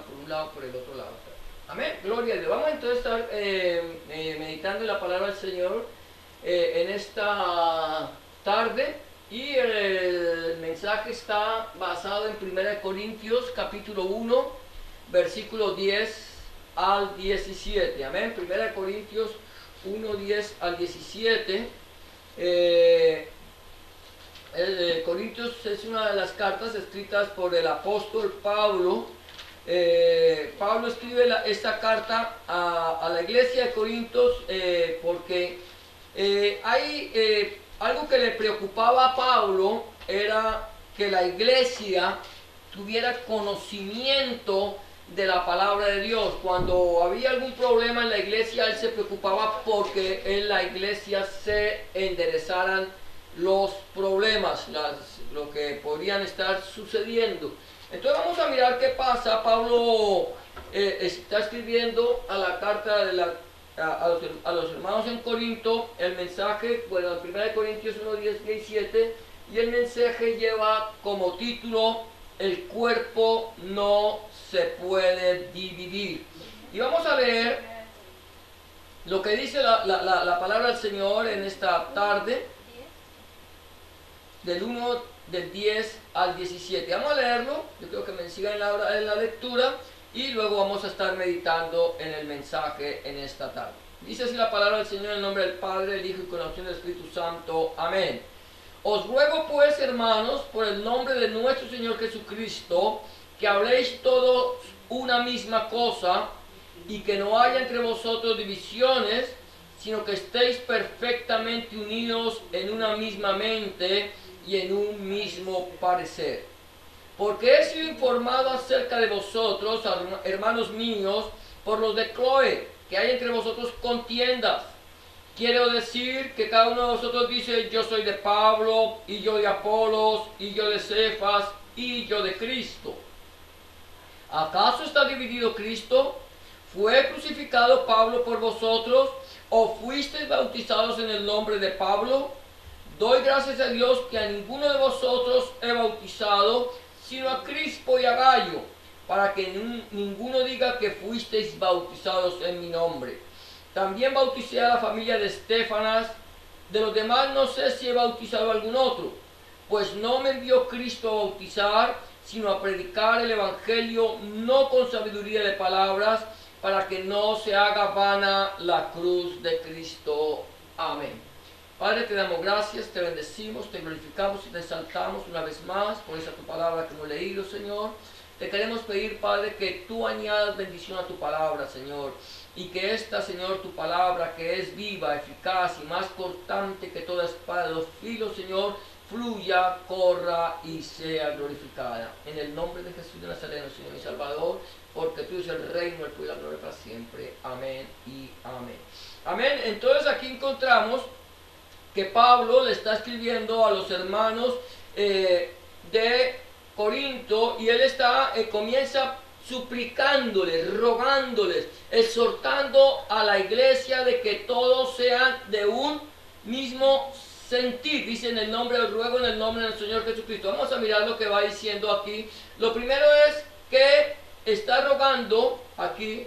por un lado, por el otro lado. Amén, gloria a Dios. Vamos entonces a estar meditando en la palabra del Señor en esta tarde, y el mensaje está basado en 1 Corintios capítulo 1, versículo 10 al 17. Amén, 1 Corintios 1, 10 al 17. Corintios es una de las cartas escritas por el apóstol Pablo. Pablo escribe esta carta a la iglesia de Corintios porque hay algo que le preocupaba a Pablo, era que la iglesia tuviera conocimiento de la palabra de Dios. Cuando había algún problema en la iglesia, él se preocupaba porque en la iglesia se enderezaran los problemas, lo que podrían estar sucediendo. Entonces vamos a mirar qué pasa. Pablo está escribiendo a la carta a los hermanos en Corinto, el mensaje, bueno, en 1 Corintios 1, 10, 17, y el mensaje lleva como título: el cuerpo no se puede dividir. Y vamos a leer lo que dice la palabra del Señor en esta tarde, del 10 al 17. Vamos a leerlo, yo creo que me sigan en la lectura, y luego vamos a estar meditando en el mensaje en esta tarde. Dice así la palabra del Señor, en el nombre del Padre, del Hijo y con la unción del Espíritu Santo. Amén. Os ruego pues, hermanos, por el nombre de nuestro Señor Jesucristo, que habléis todos una misma cosa, y que no haya entre vosotros divisiones, sino que estéis perfectamente unidos en una misma mente y en un mismo parecer. Porque he sido informado acerca de vosotros, hermanos míos, por los de Cloé, que hay entre vosotros contiendas. Quiero decir que cada uno de vosotros dice: yo soy de Pablo, y yo de Apolos, y yo de Cefas, y yo de Cristo. ¿Acaso está dividido Cristo? ¿Fue crucificado Pablo por vosotros? ¿O fuisteis bautizados en el nombre de Pablo? Doy gracias a Dios que a ninguno de vosotros he bautizado, sino a Crispo y a Gallo, para que ninguno diga que fuisteis bautizados en mi nombre. También bauticé a la familia de Estéfanas. De los demás no sé si he bautizado a algún otro, pues no me envió Cristo a bautizar, sino a predicar el evangelio, no con sabiduría de palabras, para que no se haga vana la cruz de Cristo. Amén. Padre, te damos gracias, te bendecimos, te glorificamos y te exaltamos una vez más por esa tu palabra que hemos leído, Señor. Te queremos pedir, Padre, que tú añadas bendición a tu palabra, Señor, y que esta, Señor, tu palabra, que es viva, eficaz y más cortante que toda espada de dos filos, Señor, fluya, corra y sea glorificada. En el nombre de Jesús de Nazaret, Señor y Salvador, porque tú eres el reino, el poder y la gloria para siempre. Amén y amén. Amén. Entonces aquí encontramos que Pablo le está escribiendo a los hermanos de Corinto, y él comienza suplicándoles, rogándoles, exhortando a la iglesia de que todos sean de un mismo sentir. Dice: en el nombre, os ruego en el nombre del Señor Jesucristo. Vamos a mirar lo que va diciendo aquí. Lo primero es que está rogando aquí,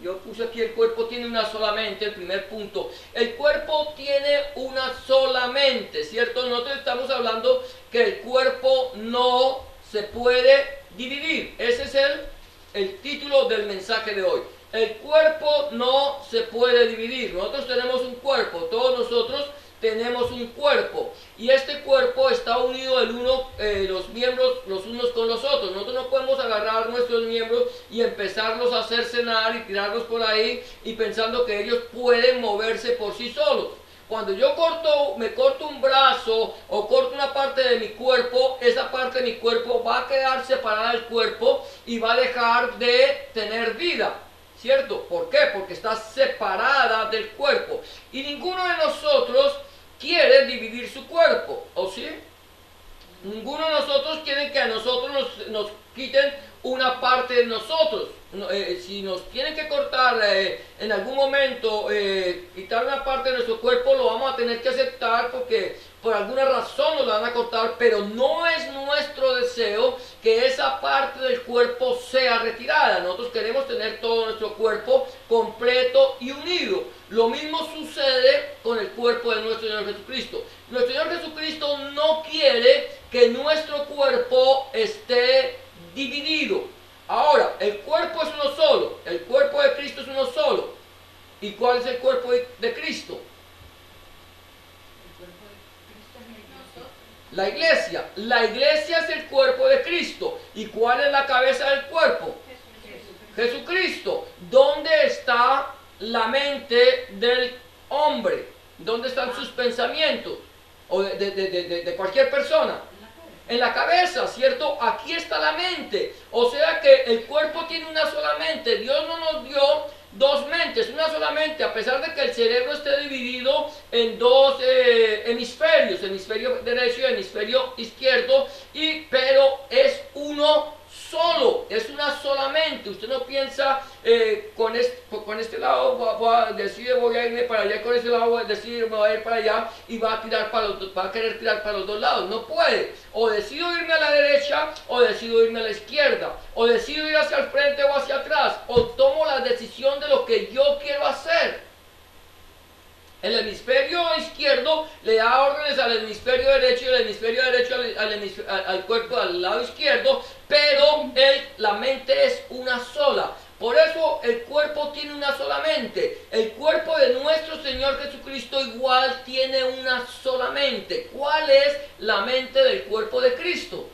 yo puse aquí: el cuerpo tiene una sola mente. El primer punto, el cuerpo tiene una sola mente, ¿cierto? Nosotros estamos hablando que el cuerpo no se puede dividir. Ese es el título del mensaje de hoy. El cuerpo no se puede dividir. Nosotros tenemos un cuerpo, todos nosotros tenemos un cuerpo, y este cuerpo está unido los miembros los unos con los otros. Nosotros no podemos agarrar nuestros miembros y empezarlos a hacer cenar y tirarlos por ahí y pensando que ellos pueden moverse por sí solos. Cuando yo me corto un brazo o corto una parte de mi cuerpo, esa parte de mi cuerpo va a quedar separada del cuerpo y va a dejar de tener vida, ¿cierto? ¿Por qué? Porque está separada del cuerpo. Y ninguno de nosotros quiere dividir su cuerpo, ¿o sí? Ninguno de nosotros quiere que a nosotros nos quiten una parte de nosotros. Si nos tienen que cortar en algún momento, quitar una parte de nuestro cuerpo, lo vamos a tener que aceptar porque por alguna razón nos la van a cortar, pero no es nuestro deseo que esa parte del cuerpo sea retirada. Nosotros queremos tener todo nuestro cuerpo completo y unido. Lo mismo sucede con el cuerpo de nuestro Señor Jesucristo. Nuestro Señor Jesucristo no quiere que nuestro cuerpo esté dividido. Ahora, el cuerpo es uno solo. El cuerpo de Cristo es uno solo. ¿Y cuál es el cuerpo de Cristo? La iglesia. La iglesia es el cuerpo de Cristo. ¿Y cuál es la cabeza del cuerpo? Jesucristo. ¿Dónde está la mente del hombre? ¿Dónde están sus pensamientos? O de cualquier persona. En la cabeza, ¿cierto? Aquí está la mente. O sea que el cuerpo tiene una sola mente. Dios no nos dio dos mentes, una sola mente, a pesar de que el cerebro esté dividido en dos hemisferios, hemisferio derecho y hemisferio izquierdo, pero es uno solo, es una sola mente. Usted no piensa con este lado decide voy a irme para allá, con este lado decide me voy a ir para allá y va a querer tirar para los dos lados. No puede. O decido irme a la derecha o decido irme a la izquierda, o decido ir hacia el frente o hacia atrás, o tomo la decisión de lo que yo quiero hacer. El hemisferio izquierdo le da órdenes al hemisferio derecho y el hemisferio derecho al cuerpo al lado izquierdo, pero la mente es una sola. Por eso el cuerpo tiene una sola mente. El cuerpo de nuestro Señor Jesucristo igual tiene una sola mente. ¿Cuál es la mente del cuerpo de Cristo?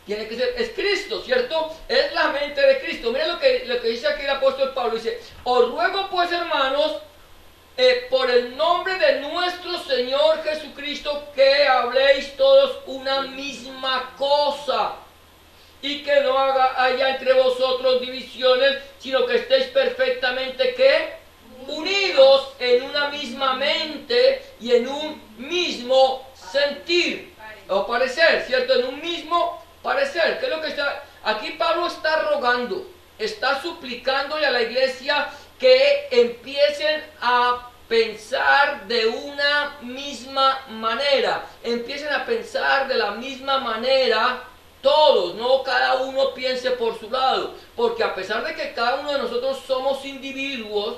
Tiene que ser, es Cristo, ¿cierto? Es la mente de Cristo. Miren lo que dice aquí el apóstol Pablo. Dice, os ruego pues, hermanos, por el nombre de nuestro Señor Jesucristo, que habléis todos una misma cosa, y que no haya entre vosotros divisiones, sino que estéis perfectamente, ¿qué? Unidos en una misma mente y en un mismo sentir, o parecer, ¿cierto? En un mismo parecer. ¿Qué es lo que está? Aquí Pablo está rogando, está suplicándole a la iglesia que empiecen a pensar de una misma manera, empiecen a pensar de la misma manera todos, no cada uno piense por su lado, porque a pesar de que cada uno de nosotros somos individuos,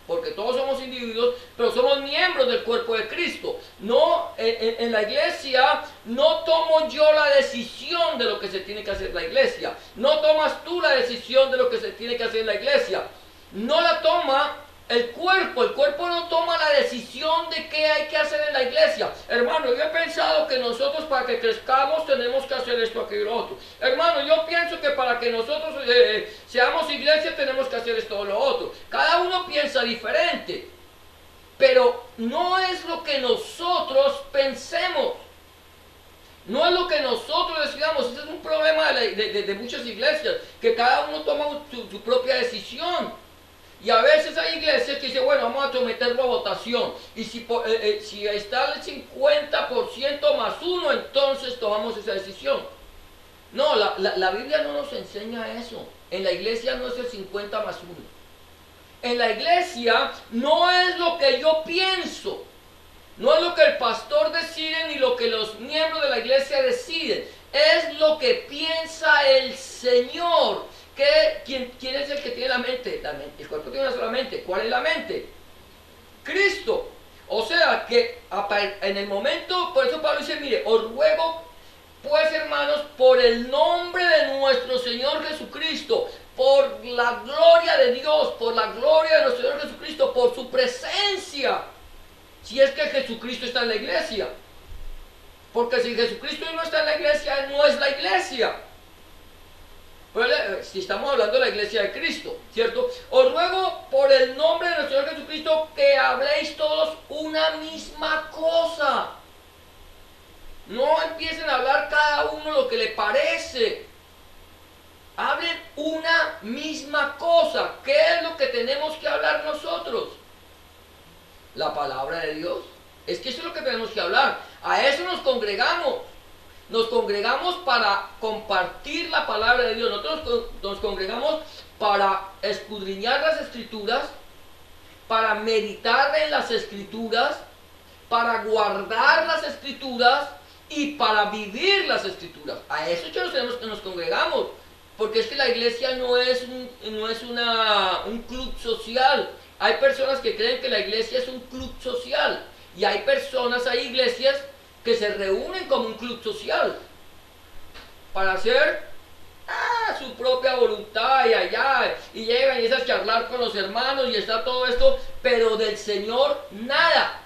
porque todos somos individuos, pero somos miembros del cuerpo de Cristo. No, en la iglesia no tomo yo la decisión de lo que se tiene que hacer en la iglesia. No tomas tú la decisión de lo que se tiene que hacer en la iglesia. No la toma el cuerpo no toma la decisión de qué hay que hacer en la iglesia. Hermano, yo he pensado que nosotros para que crezcamos tenemos que hacer esto, aquello y lo otro. Hermano, yo pienso que para que nosotros seamos iglesia tenemos que hacer esto o lo otro. Cada uno piensa diferente, pero no es lo que nosotros pensemos. No es lo que nosotros decidamos. Ese es un problema de muchas iglesias, que cada uno toma su propia decisión. Y a veces hay iglesias que dicen, bueno, vamos a someterlo a votación. Y si está el 50% más uno, entonces tomamos esa decisión. No, la Biblia no nos enseña eso. En la iglesia no es el 50 más uno. En la iglesia no es lo que yo pienso. No es lo que el pastor decide ni lo que los miembros de la iglesia deciden. Es lo que piensa el Señor. ¿Quién es el que tiene la mente? El cuerpo tiene una sola mente. ¿Cuál es la mente? Cristo. O sea que en el momento, por eso Pablo dice, mire, os ruego pues hermanos, por el nombre de nuestro Señor Jesucristo, por la gloria de Dios, por la gloria de nuestro Señor Jesucristo, por su presencia. Si es que Jesucristo está en la iglesia. Porque si Jesucristo no está en la iglesia, Él no es la iglesia. Pues, si estamos hablando de la iglesia de Cristo, ¿cierto? Os ruego por el nombre de nuestro Señor Jesucristo que habléis todos una misma cosa. No empiecen a hablar cada uno lo que le parece. Hablen una misma cosa. ¿Qué es lo que tenemos que hablar nosotros? La palabra de Dios. Es que eso es lo que tenemos que hablar. A eso nos congregamos. Nos congregamos para compartir la palabra de Dios. Nosotros nos congregamos para escudriñar las escrituras, para meditar en las escrituras, para guardar las Escrituras y para vivir las Escrituras. A eso ya nos congregamos, porque es que la iglesia no es un club social. Hay personas que creen que la iglesia es un club social, y hay iglesias que se reúnen como un club social para hacer su propia voluntad y allá, y llegan y es a charlar con los hermanos y está todo esto, pero del Señor nada.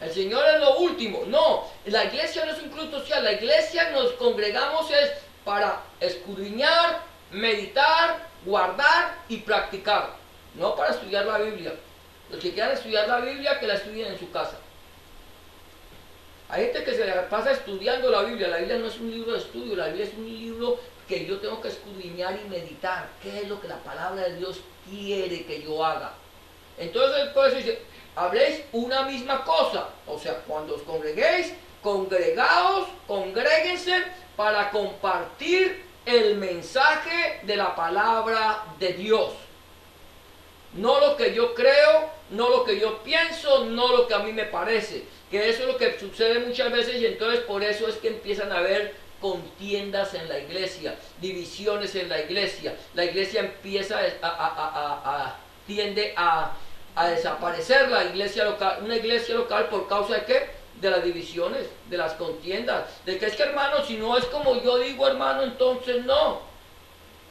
El Señor es lo último. No, la iglesia no es un club social. La iglesia nos congregamos es para escudriñar, meditar, guardar y practicar, no para estudiar la Biblia. Los que quieran estudiar la Biblia, que la estudien en su casa. Hay gente que se le pasa estudiando la Biblia. La Biblia no es un libro de estudio, la Biblia es un libro que yo tengo que escudriñar y meditar. ¿Qué es lo que la palabra de Dios quiere que yo haga? Entonces, por eso dice, habléis una misma cosa. O sea, cuando os congreguéis, congregaos, congréguense para compartir el mensaje de la palabra de Dios. No lo que yo creo, no lo que yo pienso, no lo que a mí me parece. Que eso es lo que sucede muchas veces, y entonces por eso es que empiezan a haber contiendas en la iglesia, divisiones en la iglesia. La iglesia empieza tiende a desaparecer la iglesia local, una iglesia local, ¿por causa de qué? De las divisiones, de las contiendas, de que es que, hermano, si no es como yo digo, hermano, entonces no.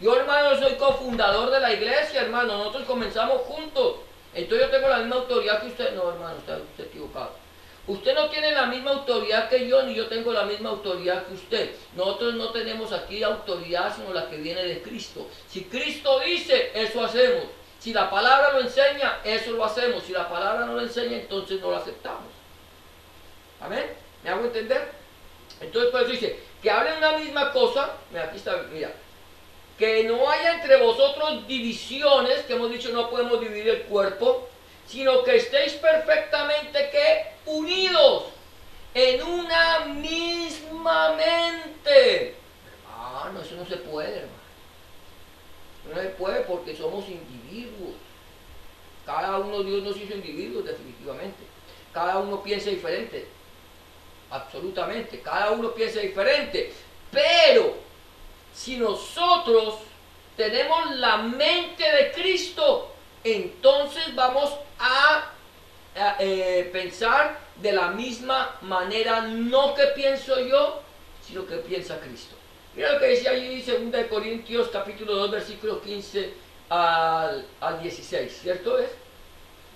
Yo, hermano, soy cofundador de la iglesia, hermano, nosotros comenzamos juntos, entonces yo tengo la misma autoridad que usted. No, hermano, usted equivocado. Usted no tiene la misma autoridad que yo, ni yo tengo la misma autoridad que usted. Nosotros no tenemos aquí autoridad, sino la que viene de Cristo. Si Cristo dice, eso hacemos. Si la palabra lo enseña, eso lo hacemos. Si la palabra no lo enseña, entonces no lo aceptamos. ¿Amén? ¿Me hago entender? Entonces, por eso dice, que hablen una misma cosa. Mira, aquí está, mira. Que no haya entre vosotros divisiones, que hemos dicho no podemos dividir el cuerpo, sino que estéis perfectamente unidos en una misma mente. Hermano, eso no se puede, hermano. No se puede porque somos individuos. Cada uno, Dios nos hizo individuos definitivamente. Cada uno piensa diferente. Absolutamente. Cada uno piensa diferente. Pero si nosotros tenemos la mente de Cristo, entonces vamos a pensar de la misma manera, no que pienso yo, sino que piensa Cristo. Mira lo que dice allí 2 Corintios capítulo 2 versículo 15 al 16, ¿cierto es?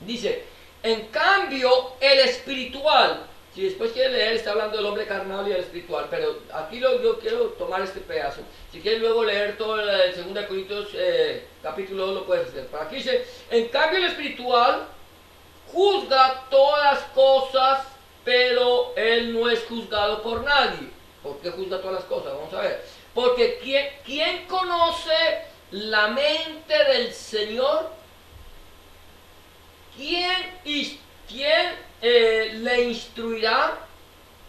Dice, en cambio el espiritual, si después quiere leer, está hablando del hombre carnal y el espiritual, pero aquí yo quiero tomar este pedazo. Si quieres luego leer todo el 2 Corintios capítulo 2, lo puedes hacer. Pero aquí dice, en cambio el espiritual juzga todas las cosas, pero él no es juzgado por nadie. ¿Por qué juzga todas las cosas? Vamos a ver. Porque ¿quién conoce la mente del Señor? ¿Quién le instruirá?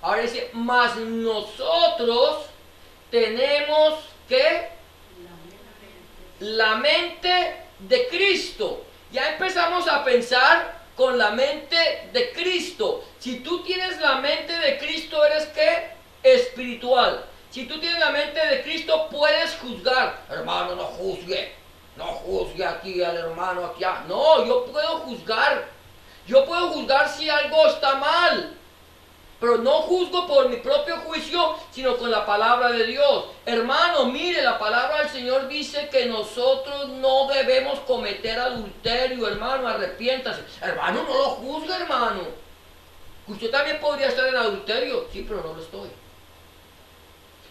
Ahora dice, mas nosotros tenemos que la mente de Cristo. Ya empezamos a pensar con la mente de Cristo. Si tú tienes la mente de Cristo, ¿eres qué? Espiritual. Si tú tienes la mente de Cristo, puedes juzgar. Hermano, no juzgue. No juzgue aquí al hermano, aquí. No, yo puedo juzgar. Yo puedo juzgar si algo está mal. Pero no juzgo por mi propio juicio, sino con la palabra de Dios. Hermano, mire, la palabra del Señor dice que nosotros no debemos cometer adulterio, hermano, arrepiéntase. Hermano, no lo juzgue, hermano. Usted también podría estar en adulterio. Sí, pero no lo estoy.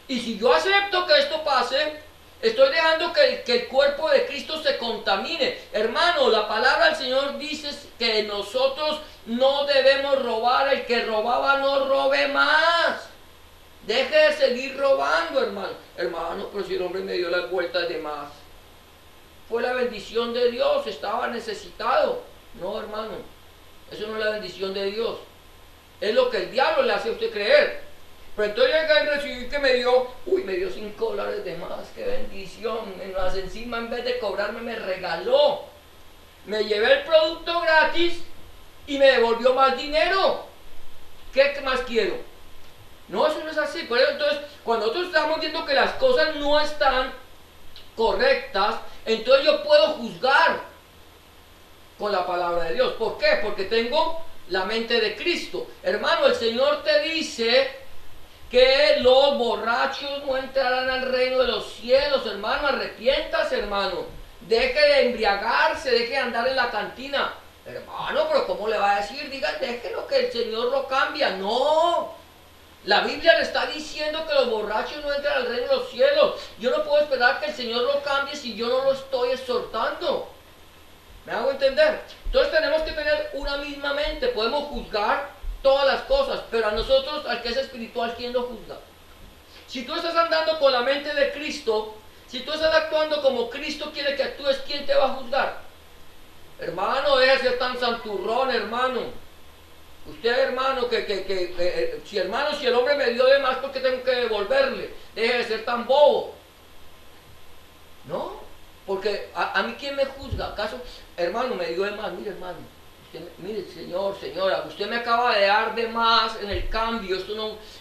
Y si yo acepto que esto pase, estoy dejando que el cuerpo de Cristo se contamine. Hermano, la palabra del Señor dice que nosotros no debemos robar. El que robaba no robe más. Deje de seguir robando, hermano. Hermano, pero si el hombre me dio las vueltas de más. Fue la bendición de Dios, estaba necesitado. No, hermano, eso no es la bendición de Dios. Es lo que el diablo le hace a usted creer. Pero entonces llega y recibí que me dio $5 de más, qué bendición. Más encima, en vez de cobrarme, me regaló. Me llevé el producto gratis y me devolvió más dinero. ¿Qué más quiero? No, eso no es así. Por eso, entonces, cuando nosotros estamos viendo que las cosas no están correctas, entonces yo puedo juzgar con la palabra de Dios. ¿Por qué? Porque tengo la mente de Cristo. Hermano, el Señor te dice que los borrachos no entrarán al reino de los cielos. Hermano, arrepiéntase, hermano. Deje de embriagarse, deje de andar en la cantina. Hermano, pero ¿cómo le va a decir? Diga, déjelo que el Señor lo cambia. No. La Biblia le está diciendo que los borrachos no entran al reino de los cielos. Yo no puedo esperar que el Señor lo cambie si yo no lo estoy exhortando. ¿Me hago entender? Entonces tenemos que tener una misma mente. Podemos juzgar todas las cosas, pero a nosotros, al que es espiritual, ¿quién lo juzga? Si tú estás andando con la mente de Cristo, si tú estás actuando como Cristo quiere que actúes, ¿quién te va a juzgar? Hermano, deja de ser tan santurrón, hermano. Usted, hermano, si el hombre me dio de más, ¿por qué tengo que devolverle? Deje de ser tan bobo. No, porque a mí ¿quién me juzga? ¿Acaso, hermano, me dio de más? Mire, hermano, mire, señor, señora, usted me acaba de dar de más en el cambio,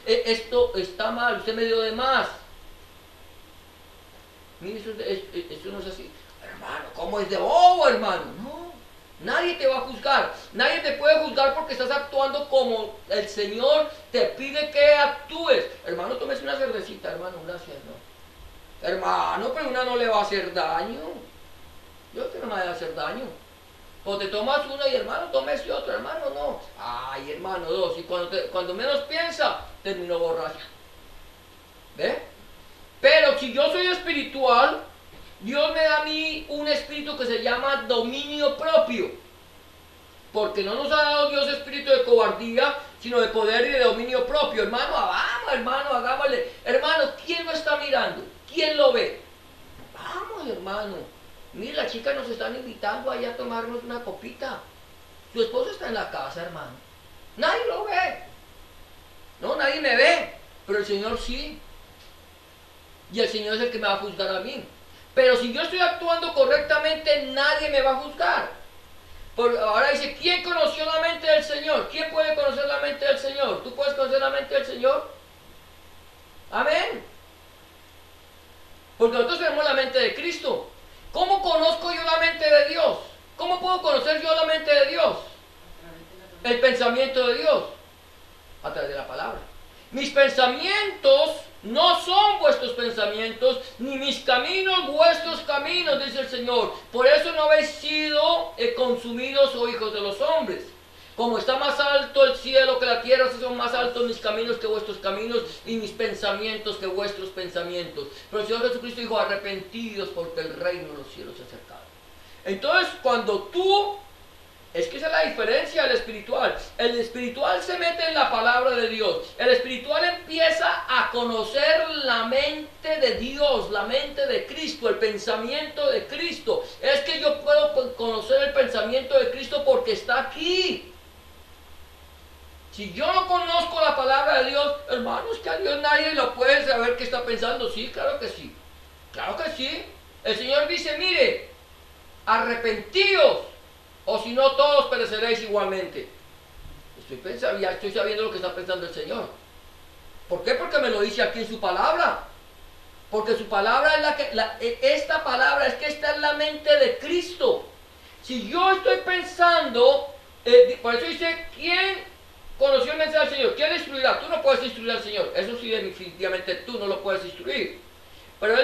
esto está mal, usted me dio de más. Mire, eso no es así. Hermano, ¿cómo es de bobo, hermano? No. Nadie te va a juzgar, nadie te puede juzgar porque estás actuando como el Señor te pide que actúes. Hermano, tómese una cervecita, hermano, gracias, no. Hermano, pero una no le va a hacer daño. Yo creo que no me va a hacer daño. O te tomas una y hermano, tómese otro, hermano, no. Ay, hermano, dos. Y cuando menos piensa, terminó borracho. ¿Ve? Pero si yo soy espiritual, Dios me da a mí un espíritu que se llama dominio propio. Porque no nos ha dado Dios espíritu de cobardía, sino de poder y de dominio propio. Hermano, vamos, hermano, hagámosle. Hermano, ¿quién lo está mirando? ¿Quién lo ve? Vamos, hermano. Mire, las chicas nos están invitando allá a tomarnos una copita. Su esposo está en la casa, hermano. Nadie lo ve. No, nadie me ve. Pero el Señor sí. Y el Señor es el que me va a juzgar a mí. Pero si yo estoy actuando correctamente, nadie me va a juzgar. Ahora dice, ¿quién conoció la mente del Señor? ¿Quién puede conocer la mente del Señor? ¿Tú puedes conocer la mente del Señor? Amén. Porque nosotros tenemos la mente de Cristo. ¿Cómo conozco yo la mente de Dios? ¿Cómo puedo conocer yo la mente de Dios? El pensamiento de Dios. A través de la palabra. Mis pensamientos no son vuestros pensamientos, ni mis caminos vuestros caminos, dice el Señor. Por eso no habéis sido consumidos o hijos de los hombres. Como está más alto el cielo que la tierra, así son más altos mis caminos que vuestros caminos y mis pensamientos que vuestros pensamientos. Pero el Señor Jesucristo dijo, arrepentidos porque el reino de los cielos se ha acercado. Entonces, cuando tú... Es que esa es la diferencia del espiritual. El espiritual se mete en la palabra de Dios. El espiritual empieza a conocer la mente de Dios, la mente de Cristo, el pensamiento de Cristo. Es que yo puedo conocer el pensamiento de Cristo porque está aquí. Si yo no conozco la palabra de Dios, hermanos, que a Dios nadie lo puede saber qué está pensando. Sí, claro que sí. Claro que sí. El Señor dice, mire, arrepentíos, o si no, todos pereceréis igualmente. Ya estoy sabiendo lo que está pensando el Señor. ¿Por qué? Porque me lo dice aquí en su palabra. Porque su palabra es esta palabra, es que esta es la mente de Cristo. Si yo estoy pensando, por eso dice, ¿quién conoció el mensaje del Señor? ¿Quién instruirá? Tú no puedes instruir al Señor. Eso sí, definitivamente tú no lo puedes instruir. Pero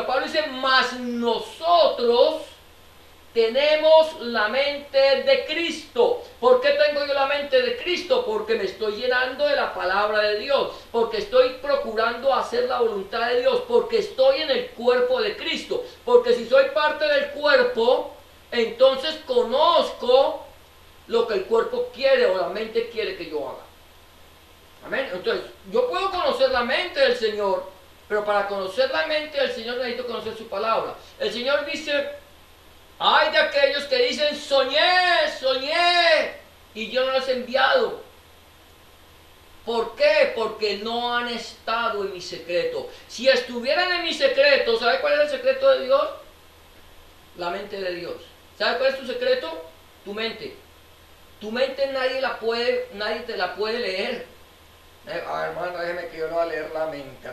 Pablo dice, mas nosotros tenemos la mente de Cristo. ¿Por qué tengo yo la mente de Cristo? Porque me estoy llenando de la palabra de Dios, porque estoy procurando hacer la voluntad de Dios, porque estoy en el cuerpo de Cristo, porque si soy parte del cuerpo, entonces conozco lo que el cuerpo quiere o la mente quiere que yo haga. Amén. Entonces, yo puedo conocer la mente del Señor, pero para conocer la mente del Señor necesito conocer su palabra. El Señor dice, ay de aquellos que dicen, soñé, y yo no los he enviado. ¿Por qué? Porque no han estado en mi secreto. Si estuvieran en mi secreto, ¿sabe cuál es el secreto de Dios? La mente de Dios. ¿Sabe cuál es tu secreto? Tu mente. Tu mente nadie te la puede leer. Hermano, déjeme que yo le voy a leer la mente.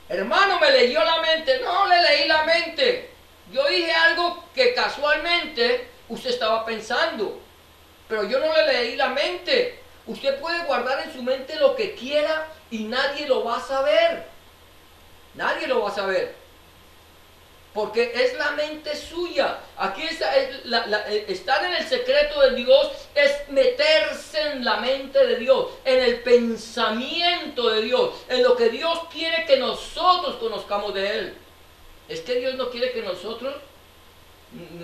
Hermano, me leyó la mente. No le leí la mente. Yo dije algo que casualmente usted estaba pensando. Pero yo no le leí la mente. Usted puede guardar en su mente lo que quiera y nadie lo va a saber. Nadie lo va a saber. Porque es la mente suya. Aquí está, estar en el secreto de Dios es meterse en la mente de Dios, en el pensamiento de Dios, en lo que Dios quiere que nosotros conozcamos de Él. Es que Dios no quiere que nosotros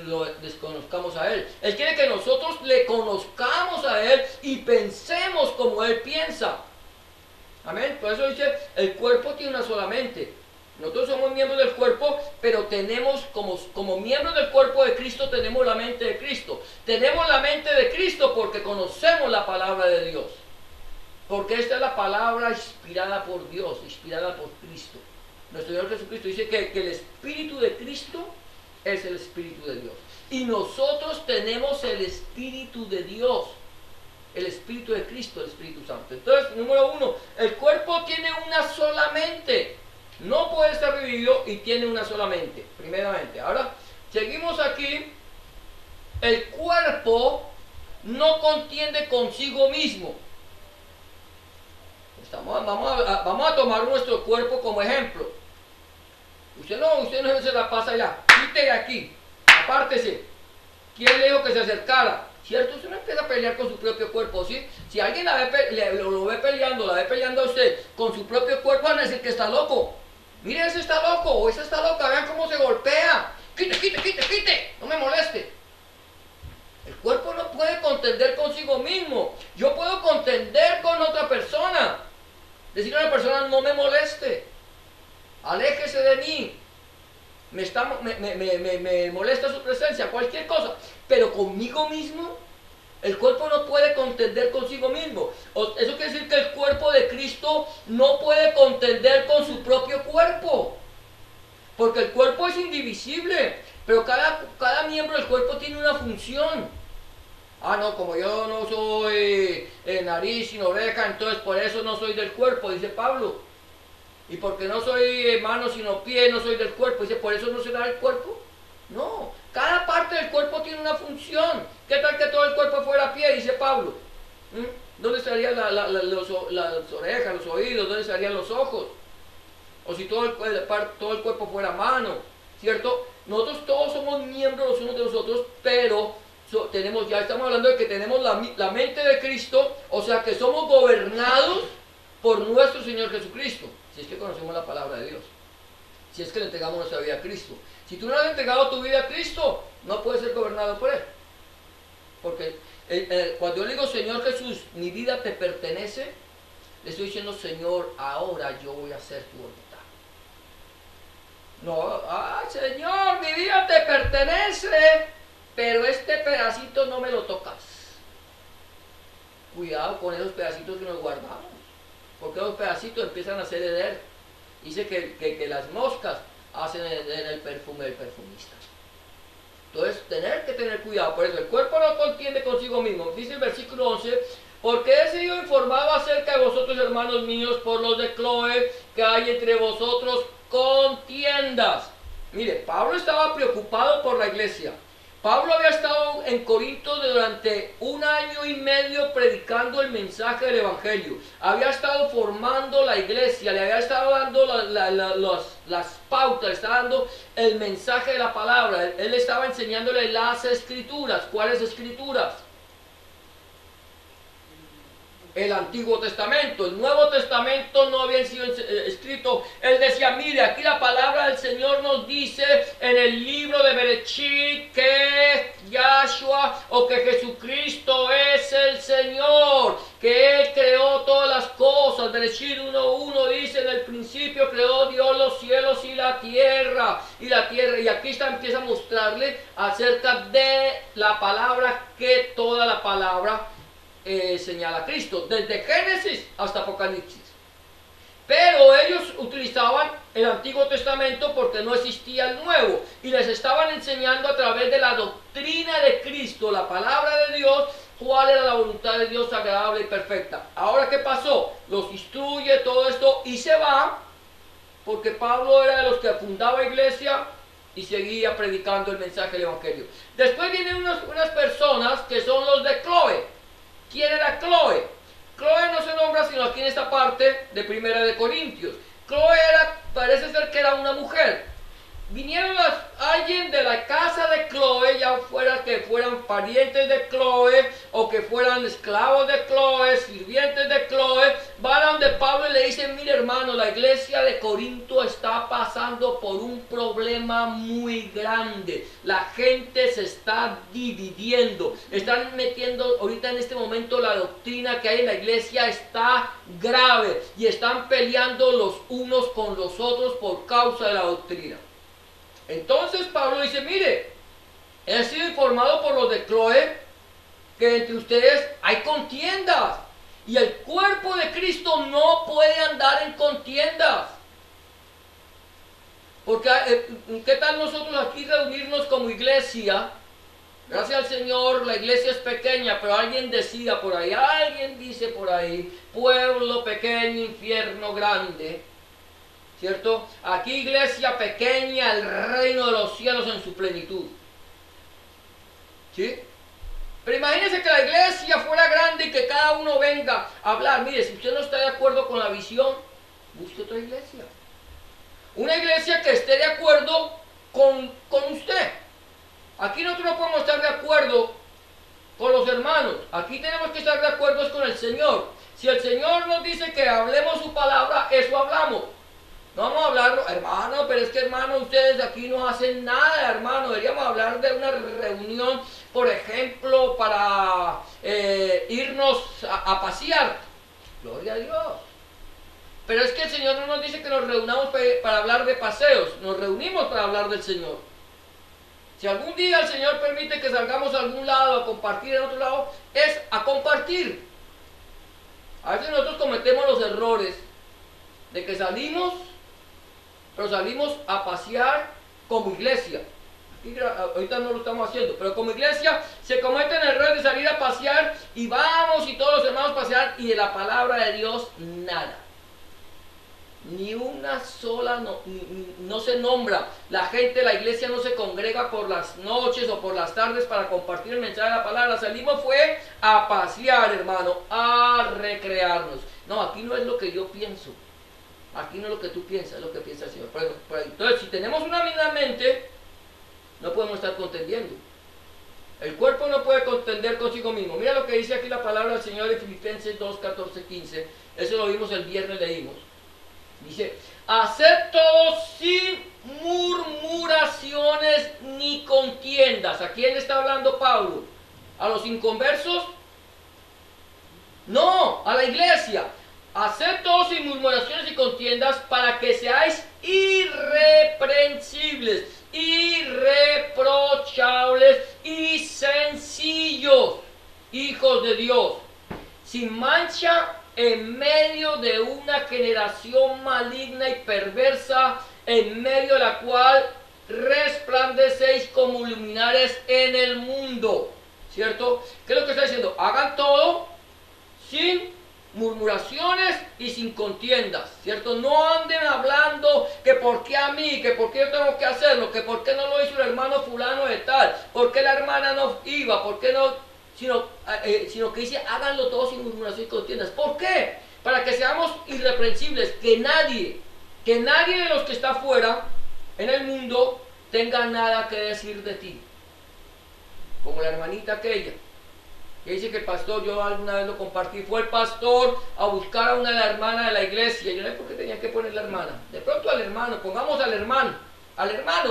lo desconozcamos a Él. Él quiere que nosotros le conozcamos a Él y pensemos como Él piensa. Amén. Por eso dice, el cuerpo tiene una sola mente. Nosotros somos miembros del cuerpo, pero tenemos como miembros del cuerpo de Cristo, tenemos la mente de Cristo. Tenemos la mente de Cristo porque conocemos la palabra de Dios. Porque esta es la palabra inspirada por Dios, inspirada por Cristo. Nuestro Señor Jesucristo dice que el Espíritu de Cristo es el Espíritu de Dios. Y nosotros tenemos el Espíritu de Dios. El Espíritu de Cristo, el Espíritu Santo. Entonces, número uno, el cuerpo tiene una sola mente. No puede estar dividido y tiene una sola mente, primeramente. Ahora, seguimos aquí. El cuerpo no contiende consigo mismo. Vamos a tomar nuestro cuerpo como ejemplo. Usted no se la pasa allá. Quite de aquí. Apártese. ¿Quién le dijo que se acercara? ¿Cierto? Usted no empieza a pelear con su propio cuerpo, ¿sí? Si alguien lo ve peleando, la ve peleando a usted con su propio cuerpo, van a decir que está loco. Mire, ese está loco o esa está loca, vean cómo se golpea. Quite, no me moleste. El cuerpo no puede contender consigo mismo. Yo puedo contender con otra persona. Decirle a una persona, no me moleste. Aléjese de mí. Me molesta su presencia, cualquier cosa. Pero conmigo mismo, el cuerpo no puede contender consigo mismo. Eso quiere decir que el cuerpo de Cristo no puede contender con su propio cuerpo. Porque el cuerpo es indivisible. Pero cada miembro del cuerpo tiene una función. No, como yo no soy nariz sino oreja, entonces por eso no soy del cuerpo, dice Pablo. Y porque no soy mano sino pie, no soy del cuerpo, dice, por eso no será el cuerpo. No, cada parte del cuerpo tiene una función. ¿Qué tal que todo el cuerpo fuera pie? Dice Pablo. ¿Dónde estarían las orejas, los oídos? ¿Dónde estarían los ojos? O si todo el cuerpo fuera mano, ¿cierto? Nosotros todos somos miembros los unos de los otros, pero ya estamos hablando de que tenemos la mente de Cristo, o sea que somos gobernados por nuestro Señor Jesucristo, si es que conocemos la palabra de Dios, si es que le entregamos nuestra vida a Cristo. Si tú no has entregado tu vida a Cristo, no puedes ser gobernado por Él. Porque cuando yo le digo, Señor Jesús, mi vida te pertenece, le estoy diciendo, Señor, ahora yo voy a hacer tu voluntad. No, Señor, mi vida te pertenece, pero este pedacito no me lo tocas. Cuidado con esos pedacitos que nos guardamos, porque esos pedacitos empiezan a hacer heder. Dice que las moscas hacen el perfume del perfumista. Entonces, tener cuidado. Por eso, el cuerpo no contiende consigo mismo. Dice el versículo 11, porque he sido informado acerca de vosotros, hermanos míos, por los de Cloé, que hay entre vosotros contiendas. Mire, Pablo estaba preocupado por la iglesia. Pablo había estado en Corinto durante 1 año y medio predicando el mensaje del Evangelio. Había estado formando la iglesia, le había estado dando las pautas, le estaba dando el mensaje de la palabra. Él estaba enseñándole las escrituras. ¿Cuáles escrituras? El Antiguo Testamento. El Nuevo Testamento no había sido escrito. Él decía, mire, aquí la palabra del Señor nos dice en el libro de Bereshit que Yahshua o que Jesucristo es el Señor, que Él creó todas las cosas. Bereshit 1:1 dice, en el principio creó Dios los cielos y la tierra. Y aquí empieza a mostrarle acerca de la palabra, que toda la palabra señala a Cristo, desde Génesis hasta Apocalipsis. Pero ellos utilizaban el Antiguo Testamento porque no existía el Nuevo. Y les estaban enseñando a través de la doctrina de Cristo, la palabra de Dios, cuál era la voluntad de Dios agradable y perfecta. Ahora, ¿qué pasó? Los instruye todo esto y se va, porque Pablo era de los que fundaba iglesia y seguía predicando el mensaje del Evangelio. Después vienen unas personas que son los de Cloé. ¿Quién era Cloé? Cloé no se nombra sino aquí en esta parte de Primera de Corintios. Cloé parece ser que era una mujer. Vinieron alguien de la casa de Cloé, ya fuera que fueran parientes de Cloé o que fueran esclavos de Cloé, sirvientes de Cloé, van a donde Pablo y le dicen: mire hermano, la iglesia de Corinto está pasando por un problema muy grande. La gente se está dividiendo, están metiendo ahorita en este momento la doctrina que hay en la iglesia está grave y están peleando los unos con los otros por causa de la doctrina. Entonces Pablo dice: mire, he sido informado por los de Cloé que entre ustedes hay contiendas y el cuerpo de Cristo no puede andar en contiendas. Porque ¿qué tal nosotros aquí reunirnos como iglesia? Gracias al Señor, la iglesia es pequeña, pero alguien decida por ahí, alguien dice por ahí: pueblo pequeño, infierno grande. ¿Cierto? Aquí iglesia pequeña, el reino de los cielos en su plenitud. ¿Sí? Pero imagínense que la iglesia fuera grande y que cada uno venga a hablar. Mire, si usted no está de acuerdo con la visión, busque otra iglesia. Una iglesia que esté de acuerdo con usted. Aquí nosotros no podemos estar de acuerdo con los hermanos. Aquí tenemos que estar de acuerdo con el Señor. Si el Señor nos dice que hablemos su palabra, eso hablamos. No vamos a hablar, hermano, pero es que hermano, ustedes aquí no hacen nada, hermano. Deberíamos hablar de una reunión, por ejemplo, para irnos a pasear. Gloria a Dios. Pero es que el Señor no nos dice que nos reunamos para hablar de paseos. Nos reunimos para hablar del Señor. Si algún día el Señor permite que salgamos a algún lado a compartir en otro lado, es a compartir. A veces nosotros cometemos los errores de que salimos, pero salimos a pasear como iglesia. Ahorita no lo estamos haciendo, pero como iglesia se cometen errores de salir a pasear y vamos y todos los hermanos pasear y de la palabra de Dios nada. Ni una sola no se nombra. La gente de la iglesia no se congrega por las noches o por las tardes para compartir el mensaje de la palabra. Salimos fue a pasear, hermano, a recrearnos. No, aquí no es lo que yo pienso. Aquí no es lo que tú piensas, es lo que piensa el Señor. Entonces, si tenemos una misma mente, no podemos estar contendiendo. El cuerpo no puede contender consigo mismo. Mira lo que dice aquí la palabra del Señor en Filipenses 2, 14, 15. Eso lo vimos el viernes, leímos. Dice: haced todo sin murmuraciones ni contiendas. ¿A quién le está hablando Pablo? ¿A los inconversos? No, a la iglesia. Haced todo sin murmuraciones y contiendas, para que seáis irreprensibles, irreprochables y sencillos, hijos de Dios, sin mancha, en medio de una generación maligna y perversa, en medio de la cual resplandecéis como luminares en el mundo. ¿Cierto? ¿Qué es lo que está diciendo? Hagan todo sin murmuraciones y sin contiendas, ¿cierto? No anden hablando que por qué a mí, que por qué yo tengo que hacerlo, que por qué no lo hizo el hermano fulano de tal, por qué la hermana no iba, por qué no, sino que dice: háganlo todo sin murmuraciones y contiendas. ¿Por qué? Para que seamos irreprensibles, que nadie de los que está afuera en el mundo tenga nada que decir de ti. Como la hermanita aquella que dice que el pastor, yo alguna vez lo compartí, fue el pastor a buscar a una de las hermanas de la iglesia. Yo no sé por qué tenía que poner la hermana. De pronto al hermano, pongamos al hermano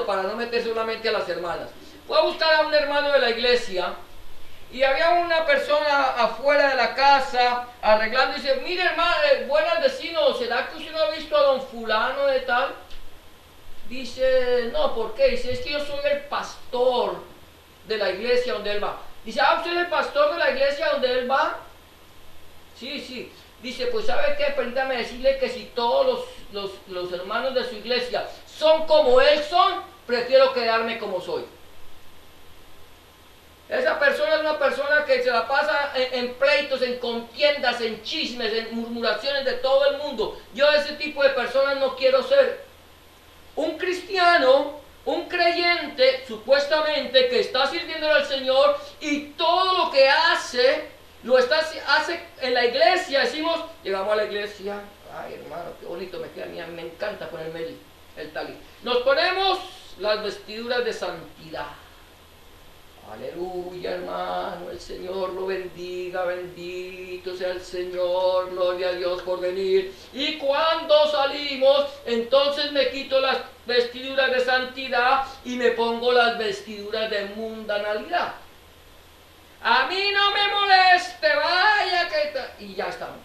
para no meter solamente a las hermanas. Fue a buscar a un hermano de la iglesia y había una persona afuera de la casa arreglando y dice: mire hermano, buenas vecinos, ¿será que usted no ha visto a don fulano de tal? Dice: no, ¿por qué? Dice: es que yo soy el pastor de la iglesia donde él va. Dice: ¿usted es el pastor de la iglesia donde él va? Sí, sí. dice, pues ¿sabe qué? Permítame decirle que si todos los hermanos de su iglesia son como él son, prefiero quedarme como soy. Esa persona es una persona que se la pasa en pleitos, en contiendas, en chismes, en murmuraciones de todo el mundo. Yo ese tipo de personas no quiero ser. Un cristiano, un creyente, supuestamente, que está sirviendo al Señor y todo lo que hace, hace en la iglesia. Decimos, llegamos a la iglesia, ay hermano, qué bonito me queda, a mí me encanta ponerme el talí. Nos ponemos las vestiduras de santidad. Aleluya, hermano, el Señor lo bendiga, bendito sea el Señor, gloria a Dios por venir. Y cuando salimos, entonces me quito las vestiduras de santidad y me pongo las vestiduras de mundanalidad. A mí no me moleste, vaya que... Y ya estamos.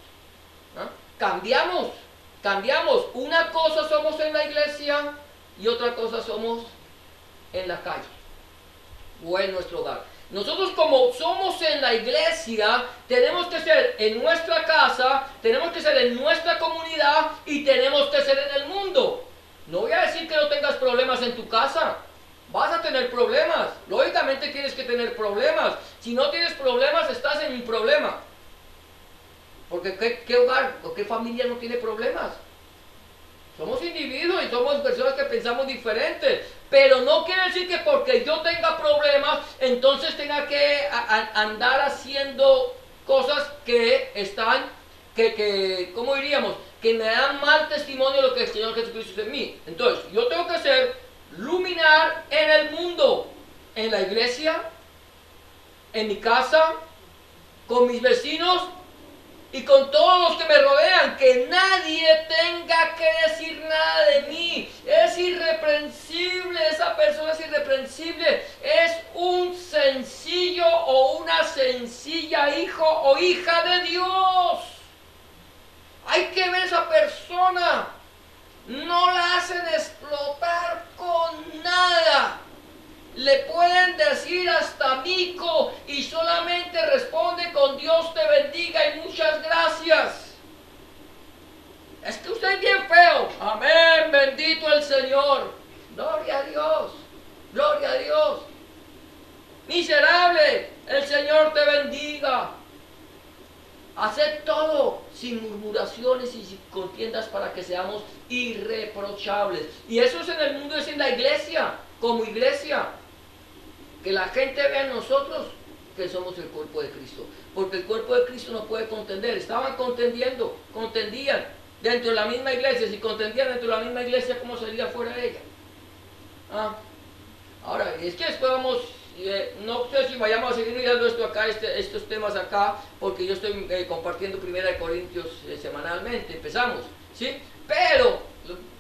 ¿No? Cambiamos. Una cosa somos en la iglesia y otra cosa somos en la calle o en nuestro hogar. Nosotros, como somos en la iglesia, tenemos que ser en nuestra casa, tenemos que ser en nuestra comunidad y tenemos que ser en el mundo. No voy a decir que no tengas problemas en tu casa. Vas a tener problemas. Lógicamente tienes que tener problemas. Si no tienes problemas, estás en un problema. Porque ¿qué hogar o qué familia no tiene problemas? Somos individuos y somos personas que pensamos diferentes. Pero no quiere decir que porque yo tenga problemas, entonces tenga que andar haciendo cosas que están, ¿cómo diríamos? Que me dan mal testimonio de lo que el Señor Jesucristo hizo en mí. Entonces, yo tengo que ser luminar en el mundo, en la iglesia, en mi casa, con mis vecinos y con todos los que me rodean, que nadie tenga que decir nada de mí. Es irreprensible, esa persona es irreprensible, es un sencillo o una sencilla hijo o hija de Dios. Hay que ver esa persona, no la hacen explotar con nada. Le pueden decir hasta mico y solamente responde con Dios te bendiga y muchas gracias. Es que usted es bien feo. Amén, bendito el Señor. Gloria a Dios, gloria a Dios. Miserable, el Señor te bendiga. Haced todo sin murmuraciones y sin contiendas para que seamos irreprochables. Y eso es en el mundo, es en la iglesia, como iglesia. Que la gente vea en nosotros que somos el cuerpo de Cristo. Porque el cuerpo de Cristo no puede contender. Estaban contendían dentro de la misma iglesia. Si contendían dentro de la misma iglesia, ¿cómo sería fuera de ella? Ahora, es que después vamos, no sé si vayamos a seguir mirando esto acá, estos temas acá, porque yo estoy compartiendo 1 Corintios semanalmente, empezamos, ¿sí? Pero,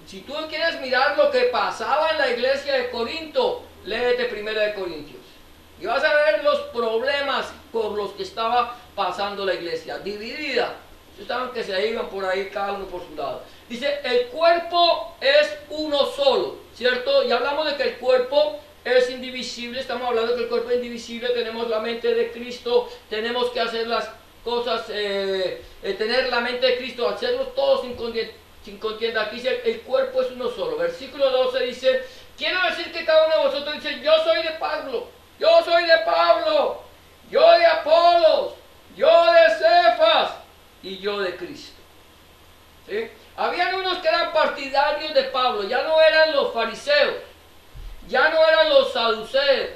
si tú quieres mirar lo que pasaba en la iglesia de Corinto, léete 1 Corintios. Y vas a ver los problemas por los que estaba pasando la iglesia, dividida. Estaban que se iban por ahí cada uno por su lado. Dice, el cuerpo es uno solo, ¿cierto? Y hablamos de que el cuerpo es indivisible, estamos hablando de que el cuerpo es indivisible, tenemos la mente de Cristo, tenemos que hacer las cosas, tener la mente de Cristo, hacerlo todo sin contienda. Aquí dice, el cuerpo es uno solo. Versículo 12 dice, quiero decir que cada uno de vosotros dice, yo soy de Pablo, yo soy de Pablo, yo de Apolos, yo de Cefas y yo de Cristo. ¿Sí? Habían unos que eran partidarios de Pablo, ya no eran los fariseos, ya no eran los saduceos,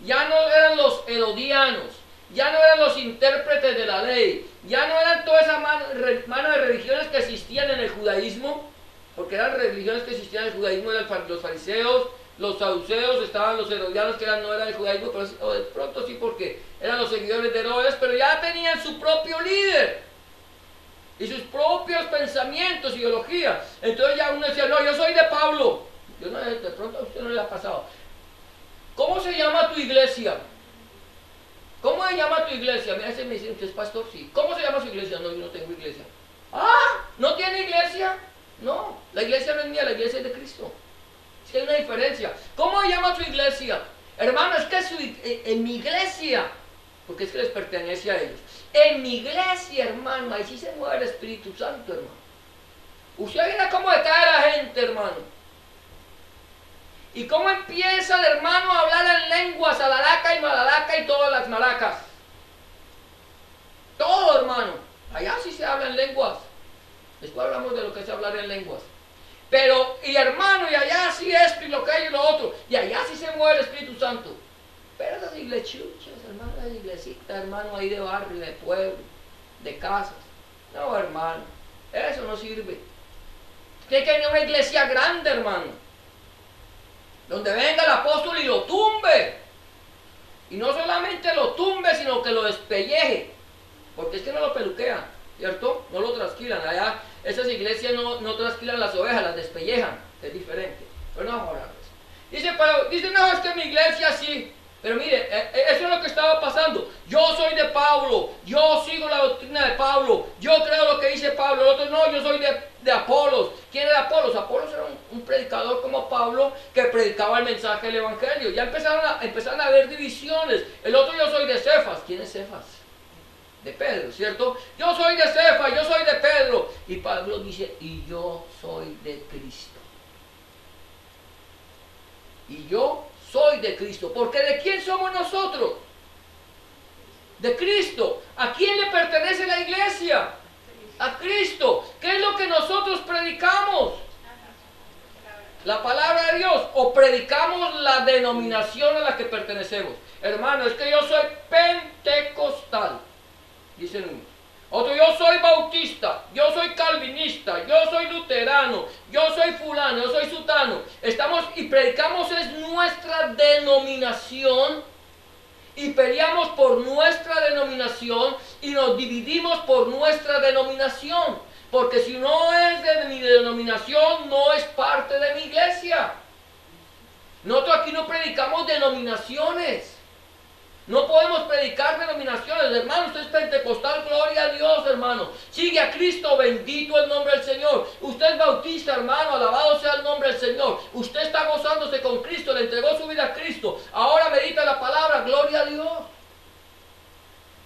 ya no eran los herodianos, ya no eran los intérpretes de la ley, ya no eran toda esa mano de religiones que existían en el judaísmo, porque eran religiones que existían en el judaísmo, eran los fariseos, los saduceos, estaban los herodianos que no eran el judaísmo, pero de pronto sí, porque eran los seguidores de Herodes, pero ya tenían su propio líder y sus propios pensamientos, ideología. Entonces ya uno decía, no, yo soy de Pablo. Yo no, de pronto a usted no le ha pasado. ¿Cómo se llama tu iglesia? ¿Cómo se llama tu iglesia? Mira, me dicen, ¿usted es pastor? Sí. ¿Cómo se llama su iglesia? No, yo no tengo iglesia. Ah, ¿no tiene iglesia? No, la iglesia no es mía, la iglesia es de Cristo. Sí, hay una diferencia. ¿Cómo se llama su iglesia? Hermano, es que en mi iglesia porque es que les pertenece a ellos. En mi iglesia, hermano, ahí sí se mueve el Espíritu Santo, hermano. Usted mira cómo decae la gente, hermano. Y cómo empieza el hermano a hablar en lenguas, alaraca y malaraca y todas las maracas. Todo, hermano. Allá sí se habla en lenguas. Después hablamos de lo que es hablar en lenguas. Pero, y hermano, y allá sí esto y lo que hay y lo otro. Y allá sí se mueve el Espíritu Santo. Pero esas iglesiuchas, hermano, las iglesitas, hermano, ahí de barrio, de pueblo, de casas. No, hermano, eso no sirve. Tiene que venir una iglesia grande, hermano, donde venga el apóstol y lo tumbe. Y no solamente lo tumbe, sino que lo despelleje. Porque es que no lo peluquean, ¿cierto? No lo trasquilan. Allá esas iglesias no trasquilan las ovejas, las despellejan. Es diferente. Pero no vamos a hablar de eso. Dice, no, es que mi iglesia sí. Pero mire, eso es lo que estaba pasando. Yo soy de Pablo, yo sigo la doctrina de Pablo, yo creo lo que dice Pablo. El otro no, yo soy de Apolos. ¿Quién era Apolos? Apolos era un predicador como Pablo que predicaba el mensaje del evangelio. Ya empezaron a haber divisiones. El otro, yo soy de Cefas. ¿Quién es Cefas? De Pedro, ¿cierto? Yo soy de Cefas, yo soy de Pedro. Y Pablo dice, y yo soy de Cristo. Y yo soy de Cristo. Porque ¿de quién somos nosotros? De Cristo. ¿A quién le pertenece la iglesia? A Cristo. ¿Qué es lo que nosotros predicamos? La palabra de Dios. ¿O predicamos la denominación a la que pertenecemos? Hermano, es que yo soy pentecostal. Dicen unos. Otro, yo soy bautista, yo soy calvinista, yo soy luterano, yo soy fulano, yo soy sutano. Estamos y predicamos es nuestra denominación y peleamos por nuestra denominación y nos dividimos por nuestra denominación. Porque si no es de mi denominación, no es parte de mi iglesia. Nosotros aquí no predicamos denominaciones. No podemos predicar denominaciones, hermano. Usted es pentecostal, gloria a Dios, hermano. Sigue a Cristo, bendito el nombre del Señor. Usted es bautista, hermano, alabado sea el nombre del Señor. Usted está gozándose con Cristo, le entregó su vida a Cristo. Ahora medita la palabra, gloria a Dios.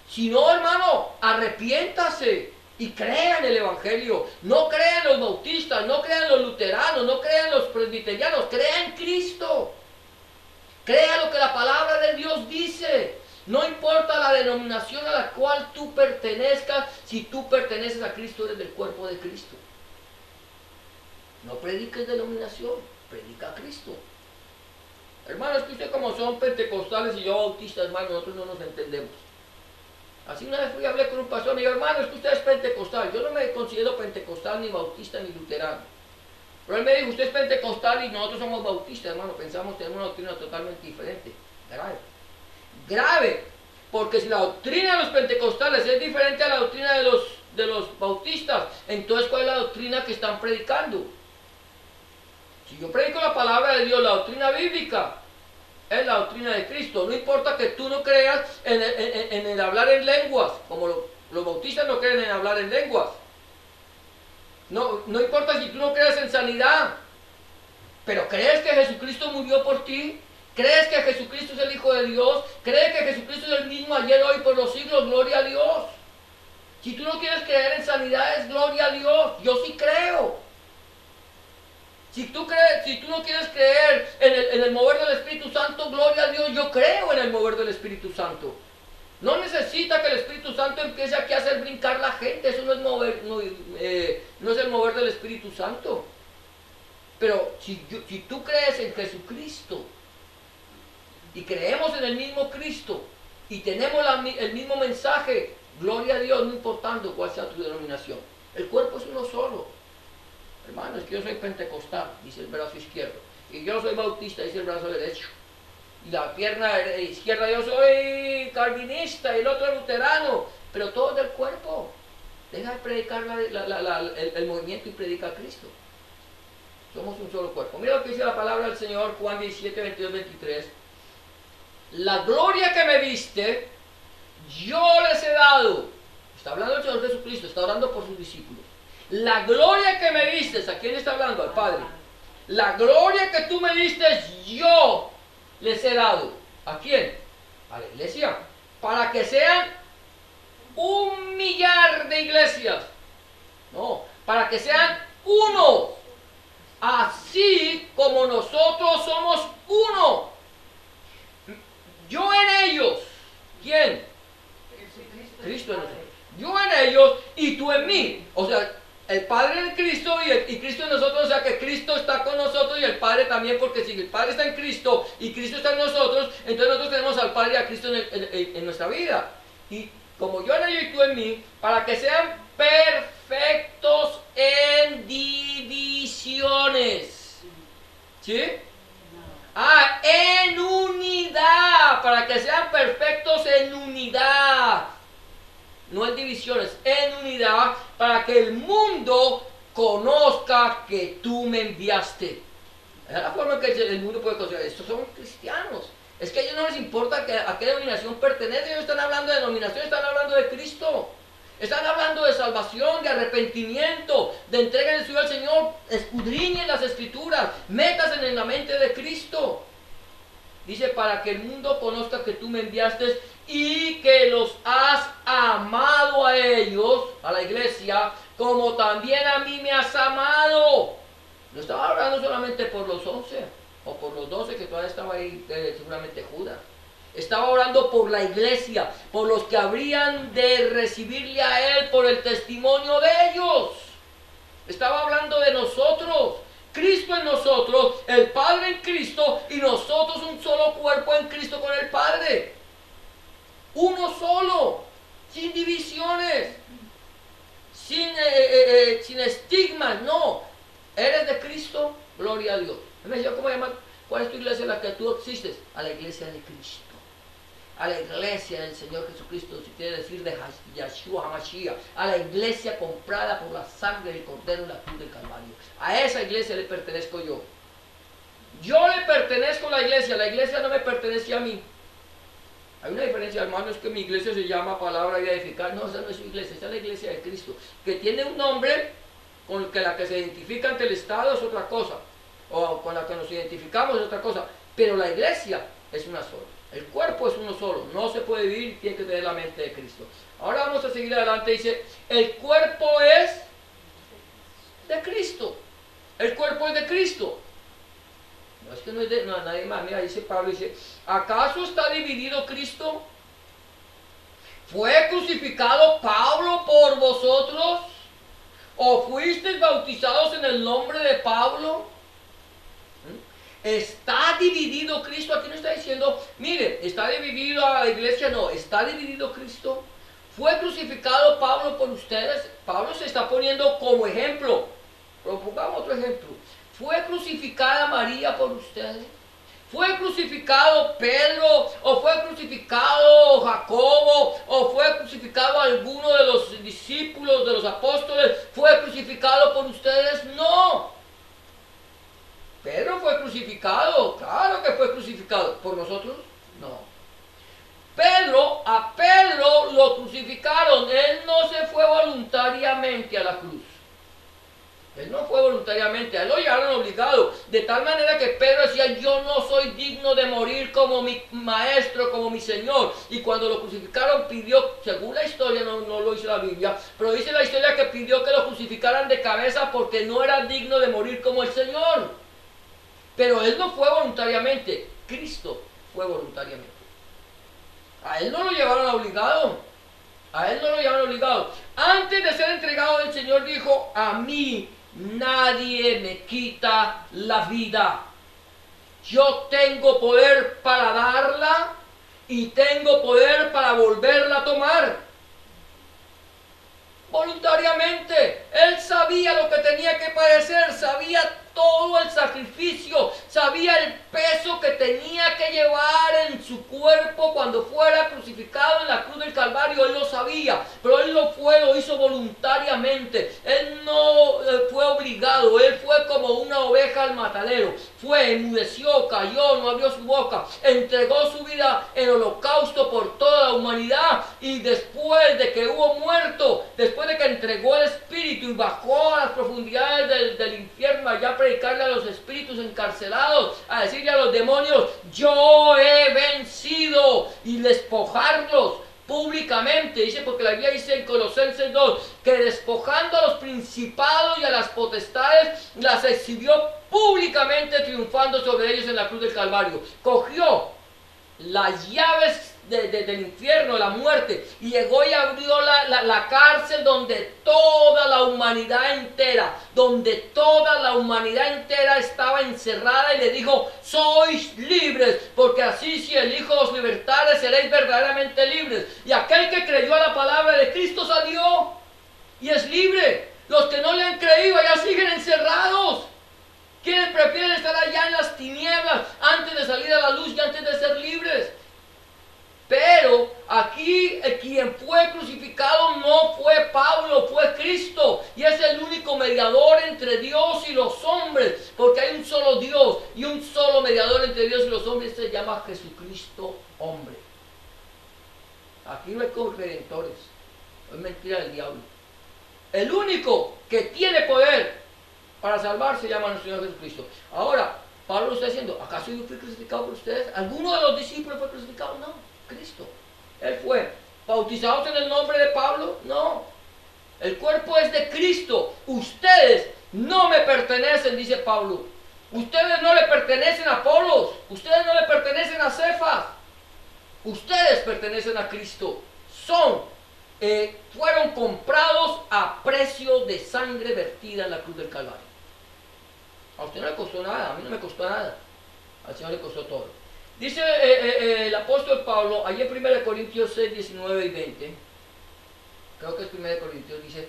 Si no, hermano, arrepiéntase y crea en el Evangelio. No crea en los bautistas, no crea en los luteranos, no crea en los presbiterianos, crea en Cristo. Crea lo que la palabra de Dios dice. No importa la denominación a la cual tú pertenezcas, si tú perteneces a Cristo, eres del cuerpo de Cristo. No prediques denominación, predica a Cristo. Hermanos, que ustedes como son pentecostales y yo bautista, hermano, nosotros no nos entendemos. Así una vez fui y hablé con un pastor, me dijo, hermano, es que usted es pentecostal. Yo no me considero pentecostal, ni bautista, ni luterano. Pero él me dijo, usted es pentecostal y nosotros somos bautistas, hermano. Pensamos tener una doctrina totalmente diferente. Grave. Grave. Porque si la doctrina de los pentecostales es diferente a la doctrina de los bautistas, entonces ¿cuál es la doctrina que están predicando? Si yo predico la palabra de Dios, la doctrina bíblica es la doctrina de Cristo. No importa que tú no creas en el hablar en lenguas, como los bautistas no creen en hablar en lenguas. No importa si tú no crees en sanidad, pero crees que Jesucristo murió por ti, crees que Jesucristo es el Hijo de Dios, crees que Jesucristo es el mismo ayer, hoy, por los siglos, gloria a Dios. Si tú no quieres creer en sanidades, gloria a Dios, yo sí creo. Si tú no quieres creer en el mover del Espíritu Santo, gloria a Dios, yo creo en el mover del Espíritu Santo. No necesita que el Espíritu Santo empiece aquí a hacer brincar la gente. Eso no es el mover del Espíritu Santo. Pero si tú crees en Jesucristo y creemos en el mismo Cristo y tenemos el mismo mensaje, gloria a Dios, no importando cuál sea tu denominación. El cuerpo es uno solo. Hermano, es que yo soy pentecostal, dice el brazo izquierdo. Y yo soy bautista, dice el brazo derecho. Y la pierna izquierda, yo soy calvinista y el otro luterano, pero todo es del cuerpo. Deja de predicar el movimiento y predica a Cristo. Somos un solo cuerpo. Mira lo que dice la palabra del Señor, Juan 17, 22, 23. La gloria que me diste, yo les he dado. Está hablando el Señor Jesucristo, está orando por sus discípulos. La gloria que me diste, ¿a quién está hablando? Al Padre. La gloria que tú me diste, yo les he dado. ¿A quién? A la iglesia. para que sean 1.000.000 de iglesias. No, para que sean uno, así como nosotros somos uno. Yo en ellos. ¿Quién? Cristo en nosotros. Yo en ellos y tú en mí. O sea, el Padre en Cristo y Cristo en nosotros. O sea, que Cristo está con nosotros y el Padre también. Porque si el Padre está en Cristo y Cristo está en nosotros, entonces nosotros tenemos al Padre y a Cristo en nuestra vida. Y como yo en ellos y tú en mí, para que sean perfectos en divisiones. ¿Sí? En unidad, para que sean perfectos en unidad, no en divisiones, en unidad, para que el mundo conozca que tú me enviaste. Es la forma en que el mundo puede conocer. Estos son cristianos. Es que a ellos no les importa a qué denominación pertenecen. Ellos están hablando de denominación, están hablando de Cristo. Están hablando de salvación, de arrepentimiento, de entrega de su vida al Señor. Escudriñen las Escrituras, métanse en la mente de Cristo. Dice, para que el mundo conozca que tú me enviaste y que los has amado a ellos, a la iglesia, como también a mí me has amado. No estaba hablando solamente por los 11 o por los 12 que todavía estaba ahí, seguramente Judas. Estaba orando por la iglesia, por los que habrían de recibirle a él por el testimonio de ellos. Estaba hablando de nosotros, Cristo en nosotros, el Padre en Cristo y nosotros un solo cuerpo en Cristo con el Padre. Uno solo, sin divisiones, sin estigmas, no. Eres de Cristo, gloria a Dios. Me decía, ¿cómo llaman? ¿Cuál es tu iglesia en la que tú existes? A la iglesia de Cristo. A la iglesia del Señor Jesucristo, si quiere decir de Yahshua HaMashiach, a la iglesia comprada por la sangre del Cordero en la cruz del Calvario. A esa iglesia le pertenezco yo. Yo le pertenezco a la iglesia no me pertenece a mí. Hay una diferencia, hermano, es que mi iglesia se llama Palabra Vida Edificar. No, esa no es su iglesia, esa es la iglesia de Cristo, que tiene un nombre con la que se identifica ante el Estado es otra cosa, o con la que nos identificamos es otra cosa, pero la iglesia es una sola. El cuerpo es uno solo, no se puede vivir, tiene que tener la mente de Cristo. Ahora vamos a seguir adelante, dice, el cuerpo es de Cristo. El cuerpo es de Cristo. No es que no es de nadie más. Mira, dice Pablo, dice, ¿acaso está dividido Cristo? ¿Fue crucificado Pablo por vosotros? ¿O fuisteis bautizados en el nombre de Pablo? ¿Está dividido Cristo? Aquí no está diciendo, mire, está dividido a la iglesia, no, está dividido Cristo. ¿Fue crucificado Pablo por ustedes? Pablo se está poniendo como ejemplo. Propongamos otro ejemplo. ¿Fue crucificada María por ustedes? ¿Fue crucificado Pedro? ¿O fue crucificado Jacobo? ¿O fue crucificado alguno de los discípulos, de los apóstoles? ¿Fue crucificado por ustedes? No. Pedro fue crucificado, claro que fue crucificado. ¿Por nosotros? No. A Pedro lo crucificaron, él no se fue voluntariamente a la cruz. Él no fue voluntariamente, a él lo llevaron obligado. De tal manera que Pedro decía, yo no soy digno de morir como mi maestro, como mi Señor. Y cuando lo crucificaron pidió, según la historia, no lo dice la Biblia, pero dice la historia que pidió que lo crucificaran de cabeza porque no era digno de morir como el Señor. Pero él no fue voluntariamente, Cristo fue voluntariamente. A él no lo llevaron obligado. A él no lo llevaron obligado. Antes de ser entregado, el Señor dijo, a mí nadie me quita la vida. Yo tengo poder para darla y tengo poder para volverla a tomar. Voluntariamente. Él sabía lo que tenía que padecer, sabía todo el sacrificio, sabía el peso que tenía que llevar en su cuerpo cuando fuera crucificado en la cruz del Calvario. Él lo sabía, pero él lo hizo voluntariamente. Él no fue obligado, él fue como una oveja al matadero. Fue, enmudeció, cayó, no abrió su boca, entregó su vida en holocausto por toda la humanidad, y después de que hubo muerto, después de que entregó el espíritu y bajó a las profundidades del infierno allá a predicarle a los espíritus encarcelados, a decirle a los demonios, yo he vencido, y despojarlos públicamente. Dice, porque la Biblia dice en Colosenses 2, que despojando a los principados y a las potestades, las exhibió públicamente, triunfando sobre ellos en la cruz del Calvario. Cogió las llaves del infierno, de la muerte, y llegó y abrió la cárcel donde toda la humanidad entera, estaba encerrada, y le dijo, sois libres, porque así si el Hijo os libertare, seréis verdaderamente libres. Y aquel que creyó a la palabra de Cristo salió y es libre. Los que no le han creído ya siguen encerrados. Quienes prefieren estar allá en las tinieblas antes de salir a la luz y antes de ser libres. Pero aquí quien fue crucificado no fue Pablo, fue Cristo. Y es el único mediador entre Dios y los hombres. Porque hay un solo Dios y un solo mediador entre Dios y los hombres. Se llama Jesucristo hombre. Aquí no hay corredentores. Es mentira del diablo. El único que tiene poder para salvar se llama nuestro Señor Jesucristo. Ahora, Pablo está diciendo, ¿acaso yo fui crucificado por ustedes? ¿Alguno de los discípulos fue crucificado? No. Cristo. Él fue. ¿Bautizados en el nombre de Pablo? No. El cuerpo es de Cristo. Ustedes no me pertenecen, dice Pablo. Ustedes no le pertenecen a Apolos. Ustedes no le pertenecen a Cefas. Ustedes pertenecen a Cristo. Fueron comprados a precio de sangre vertida en la cruz del Calvario. A usted no le costó nada, a mí no me costó nada. Al Señor le costó todo. Dice el apóstol Pablo, allí en 1 Corintios 6, 19 y 20, creo que es 1 Corintios, dice,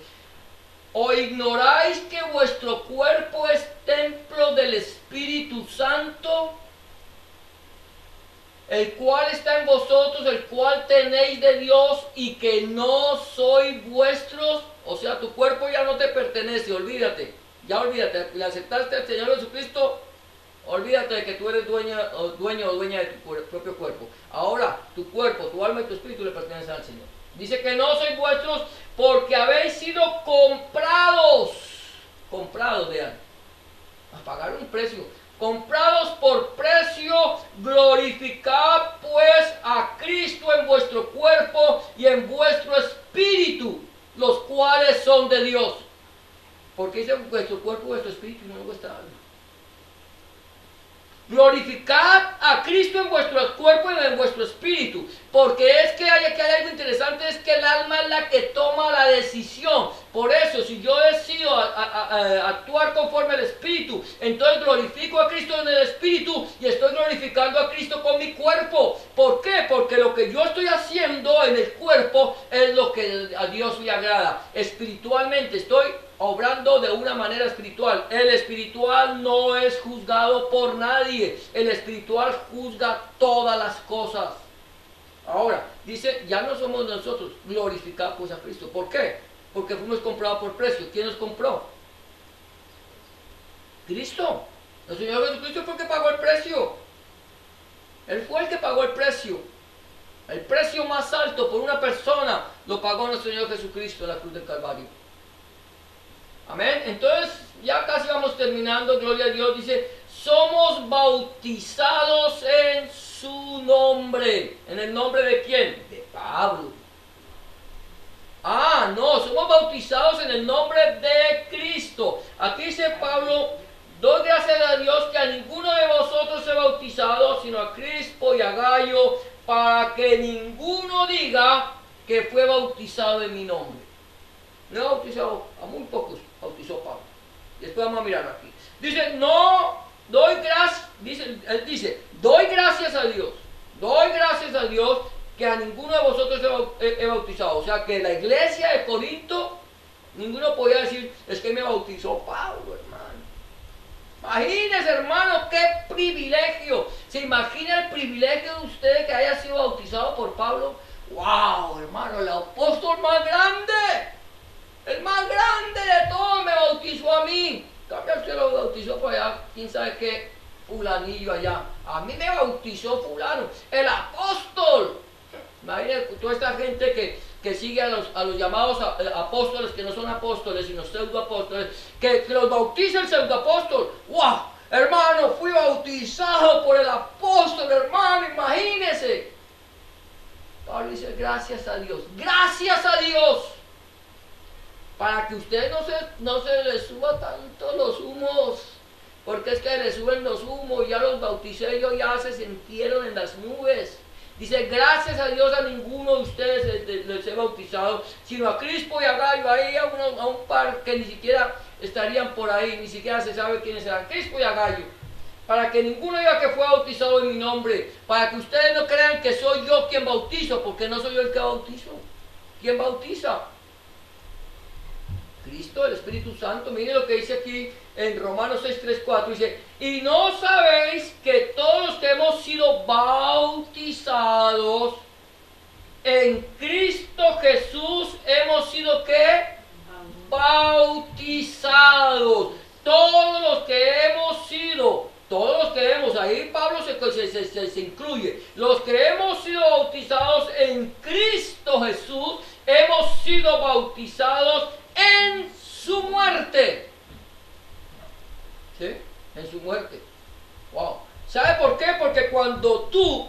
¿o ignoráis que vuestro cuerpo es templo del Espíritu Santo, el cual está en vosotros, el cual tenéis de Dios, y que no sois vuestros? O sea, tu cuerpo ya no te pertenece, olvídate, le aceptaste al Señor Jesucristo. Olvídate de que tú eres dueño o dueña de tu propio cuerpo. Ahora, tu cuerpo, tu alma y tu espíritu le pertenecen al Señor. Dice que no sois vuestros porque habéis sido comprados. Comprados, vean. A pagar un precio. Comprados por precio. Glorificad pues a Cristo en vuestro cuerpo y en vuestro espíritu, los cuales son de Dios. Porque dice vuestro cuerpo, vuestro espíritu y no vuestra alma. Glorificad a Cristo en vuestro cuerpo y en vuestro espíritu. Porque es que hay algo interesante, es que el alma es la que toma la decisión. Por eso, si yo decido actuar conforme al espíritu, entonces glorifico a Cristo en el espíritu y estoy glorificando a Cristo con mi cuerpo. ¿Por qué? Porque lo que yo estoy haciendo en el cuerpo es lo que a Dios le agrada. Espiritualmente estoy obrando de una manera espiritual. El espiritual no es juzgado por nadie. El espiritual juzga todas las cosas. Ahora, dice, ya no somos nosotros, glorificados pues a Cristo. ¿Por qué? Porque fuimos comprados por precio. ¿Quién nos compró? Cristo. El Señor Jesucristo fue el que pagó el precio. Él fue el que pagó el precio. El precio más alto por una persona lo pagó nuestro Señor Jesucristo en la cruz del Calvario. Amén. Entonces, ya casi vamos terminando, gloria a Dios. Dice, somos bautizados en su nombre. ¿En el nombre de quién? De Pablo. Ah, no, somos bautizados en el nombre de Cristo. Aquí dice Pablo, doy gracias a Dios que a ninguno de vosotros he bautizado, sino a Crispo y a Gallo, para que ninguno diga que fue bautizado en mi nombre. No he bautizado, a muy pocos bautizó Pablo. Después vamos a mirarlo aquí. Dice, él dice, doy gracias a Dios que a ninguno de vosotros he bautizado. O sea que la iglesia de Corinto, ninguno podía decir, es que me bautizó Pablo, hermano. Imagínense, hermano, qué privilegio. ¿Se imagina el privilegio de usted que haya sido bautizado por Pablo? ¡Wow, hermano! El apóstol más grande. El más grande de todos me bautizó a mí. También usted lo bautizó por allá, quién sabe qué fulanillo allá. A mí me bautizó fulano, el apóstol. Imagínate toda esta gente que sigue a los llamados apóstoles, que no son apóstoles, sino pseudoapóstoles, que los bautiza el pseudoapóstol. ¡Wow! Hermano, fui bautizado por el apóstol, hermano, imagínese. gracias a Dios. Gracias a Dios. Para que usted no se le suba tanto los humos. Porque es que le suben los humos, ya los bauticé yo, ya se sintieron en las nubes. Dice, gracias a Dios a ninguno de ustedes les he bautizado, sino a Crispo y a Gallo, ahí a un par que ni siquiera estarían por ahí, ni siquiera se sabe quiénes eran, Crispo y a Gallo. Para que ninguno diga que fue bautizado en mi nombre, para que ustedes no crean que soy yo quien bautizo, porque no soy yo el que bautizo. ¿Quién bautiza? Cristo, el Espíritu Santo. Miren lo que dice aquí en Romanos 6, 3, 4. Dice, y no sabéis que todos los que hemos sido bautizados en Cristo Jesús hemos sido ¿qué? Bautizados. Todos los que hemos, ahí Pablo se incluye. Los que hemos sido bautizados en Cristo Jesús hemos sido bautizados en su muerte. ¿Sí? En su muerte. Wow. ¿Sabe por qué? Porque cuando tú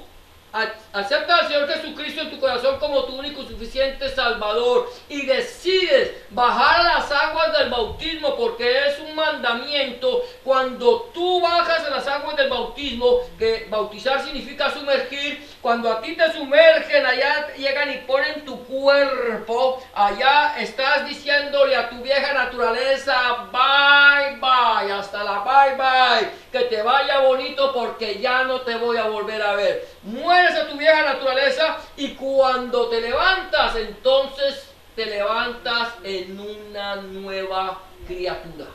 aceptas al Señor Jesucristo en tu corazón como tu único y suficiente Salvador y decides bajar a las aguas del bautismo, porque es un mandamiento, cuando tú bajas a las aguas del bautismo, que bautizar significa sumergir, cuando a ti te sumergen, allá llegan y ponen tu cuerpo, allá estás diciéndole a tu vieja naturaleza, bye bye, hasta la bye bye, que te vaya bonito porque ya no te voy a volver a ver. Mueres a tu vieja naturaleza y cuando te levantas, entonces te levantas en una nueva criatura.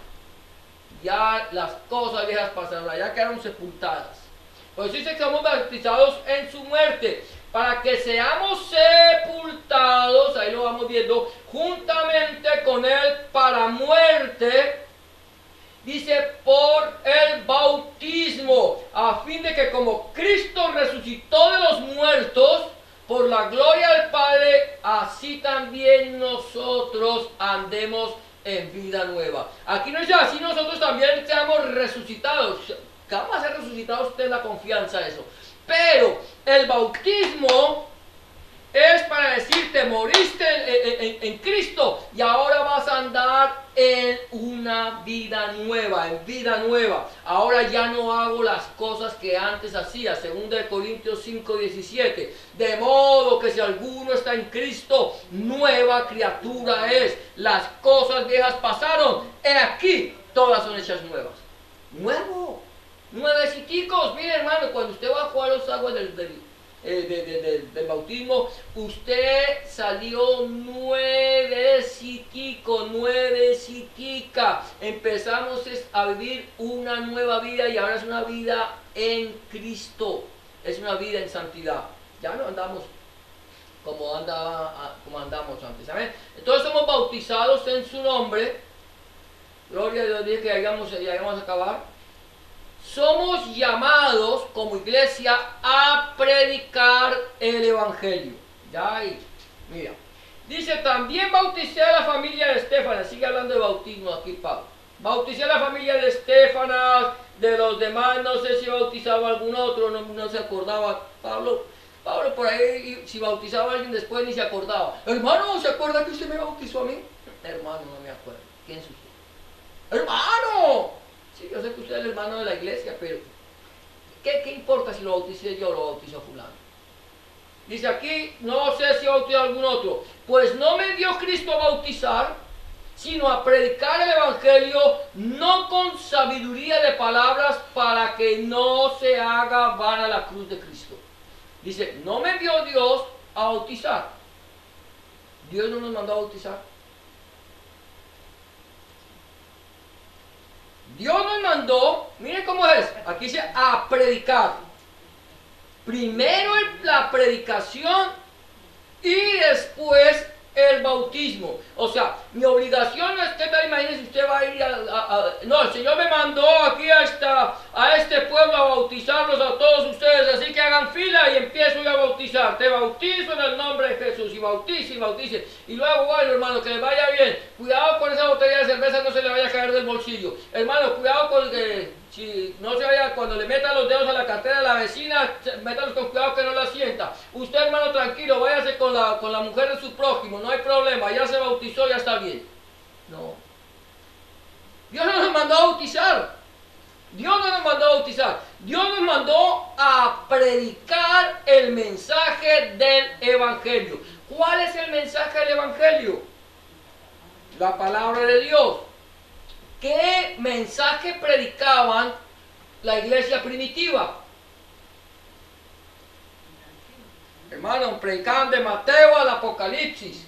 Ya las cosas viejas pasaron, ya quedaron sepultadas. Por eso dice que somos bautizados en su muerte, para que seamos sepultados, ahí lo vamos viendo, juntamente con él para muerte. Dice, por el bautismo, a fin de que como Cristo resucitó de los muertos, por la gloria del Padre, así también nosotros andemos en vida nueva. Aquí no dice, así nosotros también seamos resucitados. ¿Cómo va a ser resucitados? Ten la confianza de eso. Pero el bautismo es para decir, te moriste en Cristo y ahora vas a andar en una vida nueva, en vida nueva. Ahora ya no hago las cosas que antes hacía, 2 Corintios 5, 17. De modo que si alguno está en Cristo, nueva criatura es. Las cosas viejas pasaron, he aquí, todas son hechas nuevas. Nuevo, nueveciticos. Mire hermano, cuando usted bajó a las aguas del bautismo, usted salió nuevecitico, nuevecitica. Empezamos a vivir una nueva vida y ahora es una vida en Cristo, es una vida en santidad. Ya no andamos como andamos antes, ¿saben? Entonces somos bautizados en su nombre. Gloria a Dios, dije que ya vamos a acabar. Somos llamados como iglesia a predicar el Evangelio. Ya ahí, mira. Dice, también bauticé a la familia de Estefanas. Sigue hablando de bautismo aquí Pablo. Bauticé a la familia de Estefanas, de los demás, no sé si bautizaba a algún otro, no se acordaba. Pablo por ahí, si bautizaba a alguien después ni se acordaba. Hermano, ¿se acuerda que usted me bautizó a mí? Hermano, no me acuerdo. ¿Quién es usted? ¡Hermano! Sí, yo sé que usted es el hermano de la iglesia, pero ¿qué importa si lo bauticé yo o lo bautizó fulano? Dice aquí, no sé si bautizó algún otro. Pues no me dio Cristo a bautizar, sino a predicar el Evangelio, no con sabiduría de palabras, para que no se haga vana la cruz de Cristo. Dice, no me dio Dios a bautizar. Dios no nos mandó a bautizar. Dios nos mandó, miren cómo es, aquí dice a predicar. Primero la predicación y después el bautismo. O sea, mi obligación no es que tal, imagínense, usted va a ir no, el Señor me mandó aquí a este pueblo a bautizarlos a todos ustedes, así que hagan fila y empiezo yo a bautizar. bautizar, te bautizo en el nombre de Jesús, y bautice, y bautice. Y luego, bueno, hermano, que les vaya bien. Cuidado con esa botella de cerveza, no se le vaya a caer del bolsillo. Hermano, cuidado con que, si no se vaya, cuando le metan los dedos a la cartera de la vecina, métalos con cuidado que no la sienta. Usted, hermano, tranquilo, váyase con la mujer de su prójimo, no hay problema, ya se bautizó, ya está bien. No. Dios no nos mandó a bautizar. Dios no nos mandó a bautizar. Dios nos mandó a predicar el mensaje del Evangelio. ¿Cuál es el mensaje del Evangelio? La palabra de Dios. ¿Qué mensaje predicaban la iglesia primitiva? Hermano, predicaban de Mateo al Apocalipsis.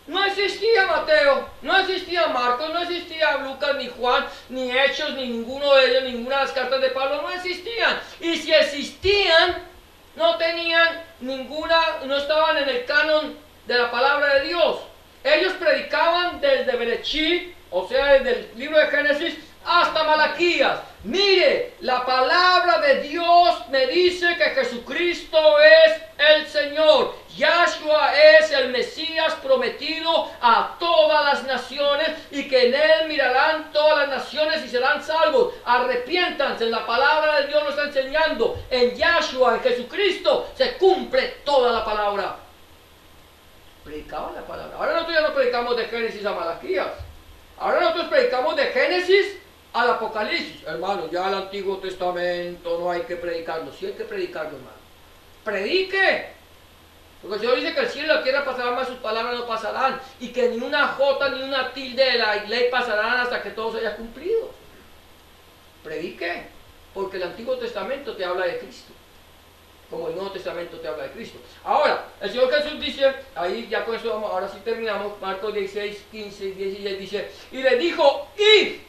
No existía Mateo, no existía Marcos, no existía Lucas, ni Juan, ni Hechos, ni ninguno de ellos, ninguna de las cartas de Pablo, no existían. Y si existían, no tenían ninguna, no estaban en el canon de la palabra de Dios. Ellos predicaban desde Berechit, o sea, desde el libro de Génesis, hasta Malaquías. Mire, la palabra de Dios me dice que Jesucristo es el Señor. Yahshua es el Mesías prometido a todas las naciones, y que en él mirarán todas las naciones y serán salvos. Arrepiéntanse, la palabra de Dios nos está enseñando. En Yahshua, en Jesucristo, se cumple toda la palabra. Predicaban la palabra. Ahora nosotros ya no predicamos de Génesis a Malaquías. Ahora nosotros predicamos de Génesis al Apocalipsis. Hermano, ya el Antiguo Testamento no hay que predicarlo. Sí hay que predicarlo, hermano. Predique. Porque el Señor dice que el cielo y la tierra pasarán, mas sus palabras no pasarán. Y que ni una jota ni una tilde de la ley pasarán hasta que todo se haya cumplido. Predique. Porque el Antiguo Testamento te habla de Cristo, como el Nuevo Testamento te habla de Cristo. Ahora, el Señor Jesús dice, ahí ya con eso vamos, ahora sí terminamos, Marcos 16, 15 y 16 dice, y le dijo, id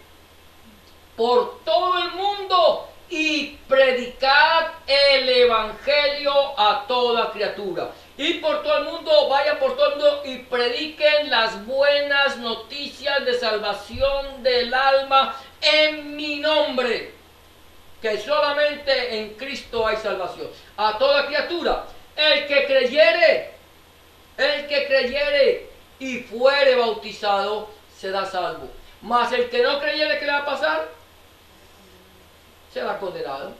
por todo el mundo y predicad el Evangelio a toda criatura. Y por todo el mundo, vaya por todo el mundo y prediquen las buenas noticias de salvación del alma en mi nombre. Que solamente en Cristo hay salvación. A toda criatura. El que creyere y fuere bautizado será salvo. Mas el que no creyere, ¿qué le va a pasar? Será condenado.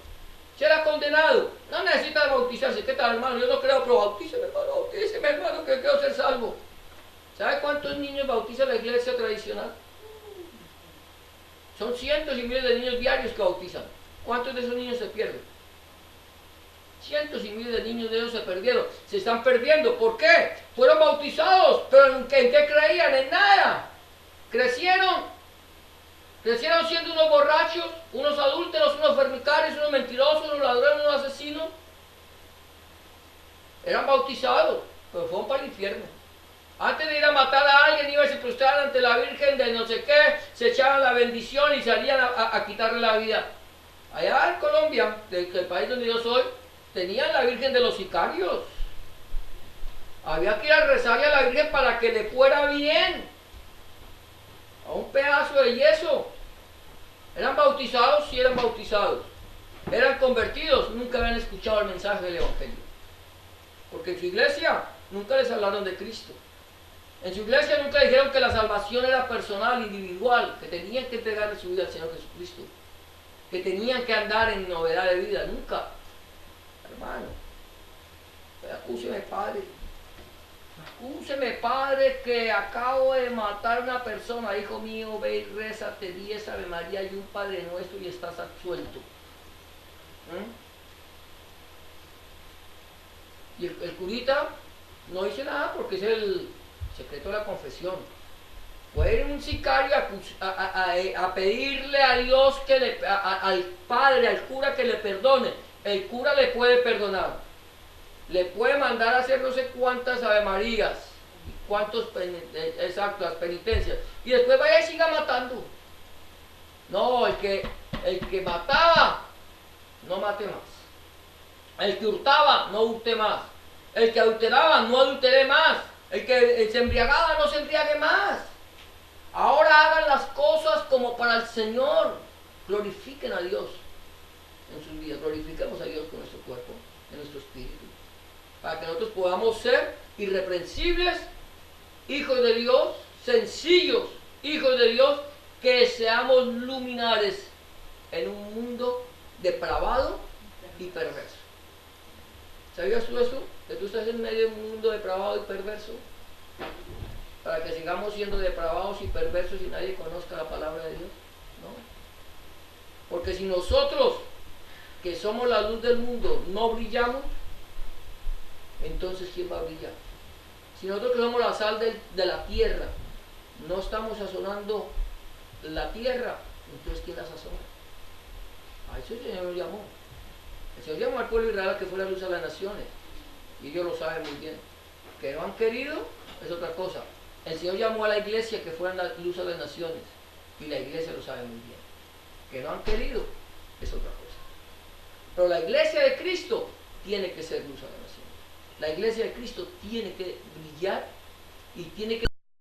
Será condenado. No necesita bautizarse. ¿Qué tal, hermano? Yo no creo, pero bautíceme, hermano, que quiero ser salvo. ¿Sabe cuántos niños bautiza la iglesia tradicional? Son cientos y miles de niños diarios que bautizan. ¿Cuántos de esos niños se pierden? Cientos y miles de niños de ellos se perdieron. Se están perdiendo. ¿Por qué? Fueron bautizados, pero ¿en qué creían? En nada. Crecieron siendo unos borrachos, unos adúlteros, unos fornicarios, unos mentirosos, unos ladrones, unos asesinos. Eran bautizados, pero fueron para el infierno. Antes de ir a matar a alguien, iban y se prostraban ante la Virgen de no sé qué, se echaban la bendición y salían a quitarle la vida. Allá en Colombia, el país donde yo soy, tenían la Virgen de los Sicarios. Había que ir a rezarle a la Virgen para que le fuera bien. A un pedazo de yeso. ¿Eran bautizados? Sí, eran bautizados. ¿Eran convertidos? Nunca habían escuchado el mensaje del Evangelio. Porque en su iglesia nunca les hablaron de Cristo. En su iglesia nunca dijeron que la salvación era personal, individual, que tenían que entregarle su vida al Señor Jesucristo, que tenían que andar en novedad de vida. Nunca. Hermano, acúseme, Padre. Acúseme, Padre, que acabo de matar a una persona. Hijo mío, ve y rézate 10 Ave María y un Padre Nuestro y estás absuelto. Y el curita no dice nada porque es el secreto de la confesión. Puede ir un sicario a pedirle a Dios, al Padre, al cura, que le perdone. El cura le puede perdonar. Le puede mandar a hacer no sé cuántas Ave Marías, cuántos las penitencias. Y después vaya y siga matando. No, el que mataba, no mate más. El que hurtaba, no hurte más. El que adulteraba, no adultere más. El que se embriagaba, no se embriague más. Ahora hagan las cosas como para el Señor. Glorifiquen a Dios en sus vidas. Glorifiquemos a Dios con nuestro cuerpo, en nuestro espíritu. para que nosotros podamos ser irreprensibles, hijos de Dios, sencillos, hijos de Dios, que seamos luminares en un mundo depravado y perverso. ¿Sabías tú eso? Que tú estás en medio de un mundo depravado y perverso, para que sigamos siendo depravados y perversos y nadie conozca la palabra de Dios. No. Porque si nosotros, que somos la luz del mundo, no brillamos, entonces ¿quién va a brillar? Si nosotros que somos la sal de la tierra, no estamos sazonando la tierra, entonces ¿quién la sazona? A eso el Señor nos llamó. El Señor llamó al pueblo de Israel a que fuera luz a las naciones. Y ellos lo saben muy bien. Que no han querido es otra cosa. El Señor llamó a la iglesia que fuera la luz a las naciones. Y la iglesia lo sabe muy bien. Que no han querido es otra cosa. Pero la iglesia de Cristo tiene que ser luz a las naciones. La iglesia de Cristo tiene que brillar y tiene que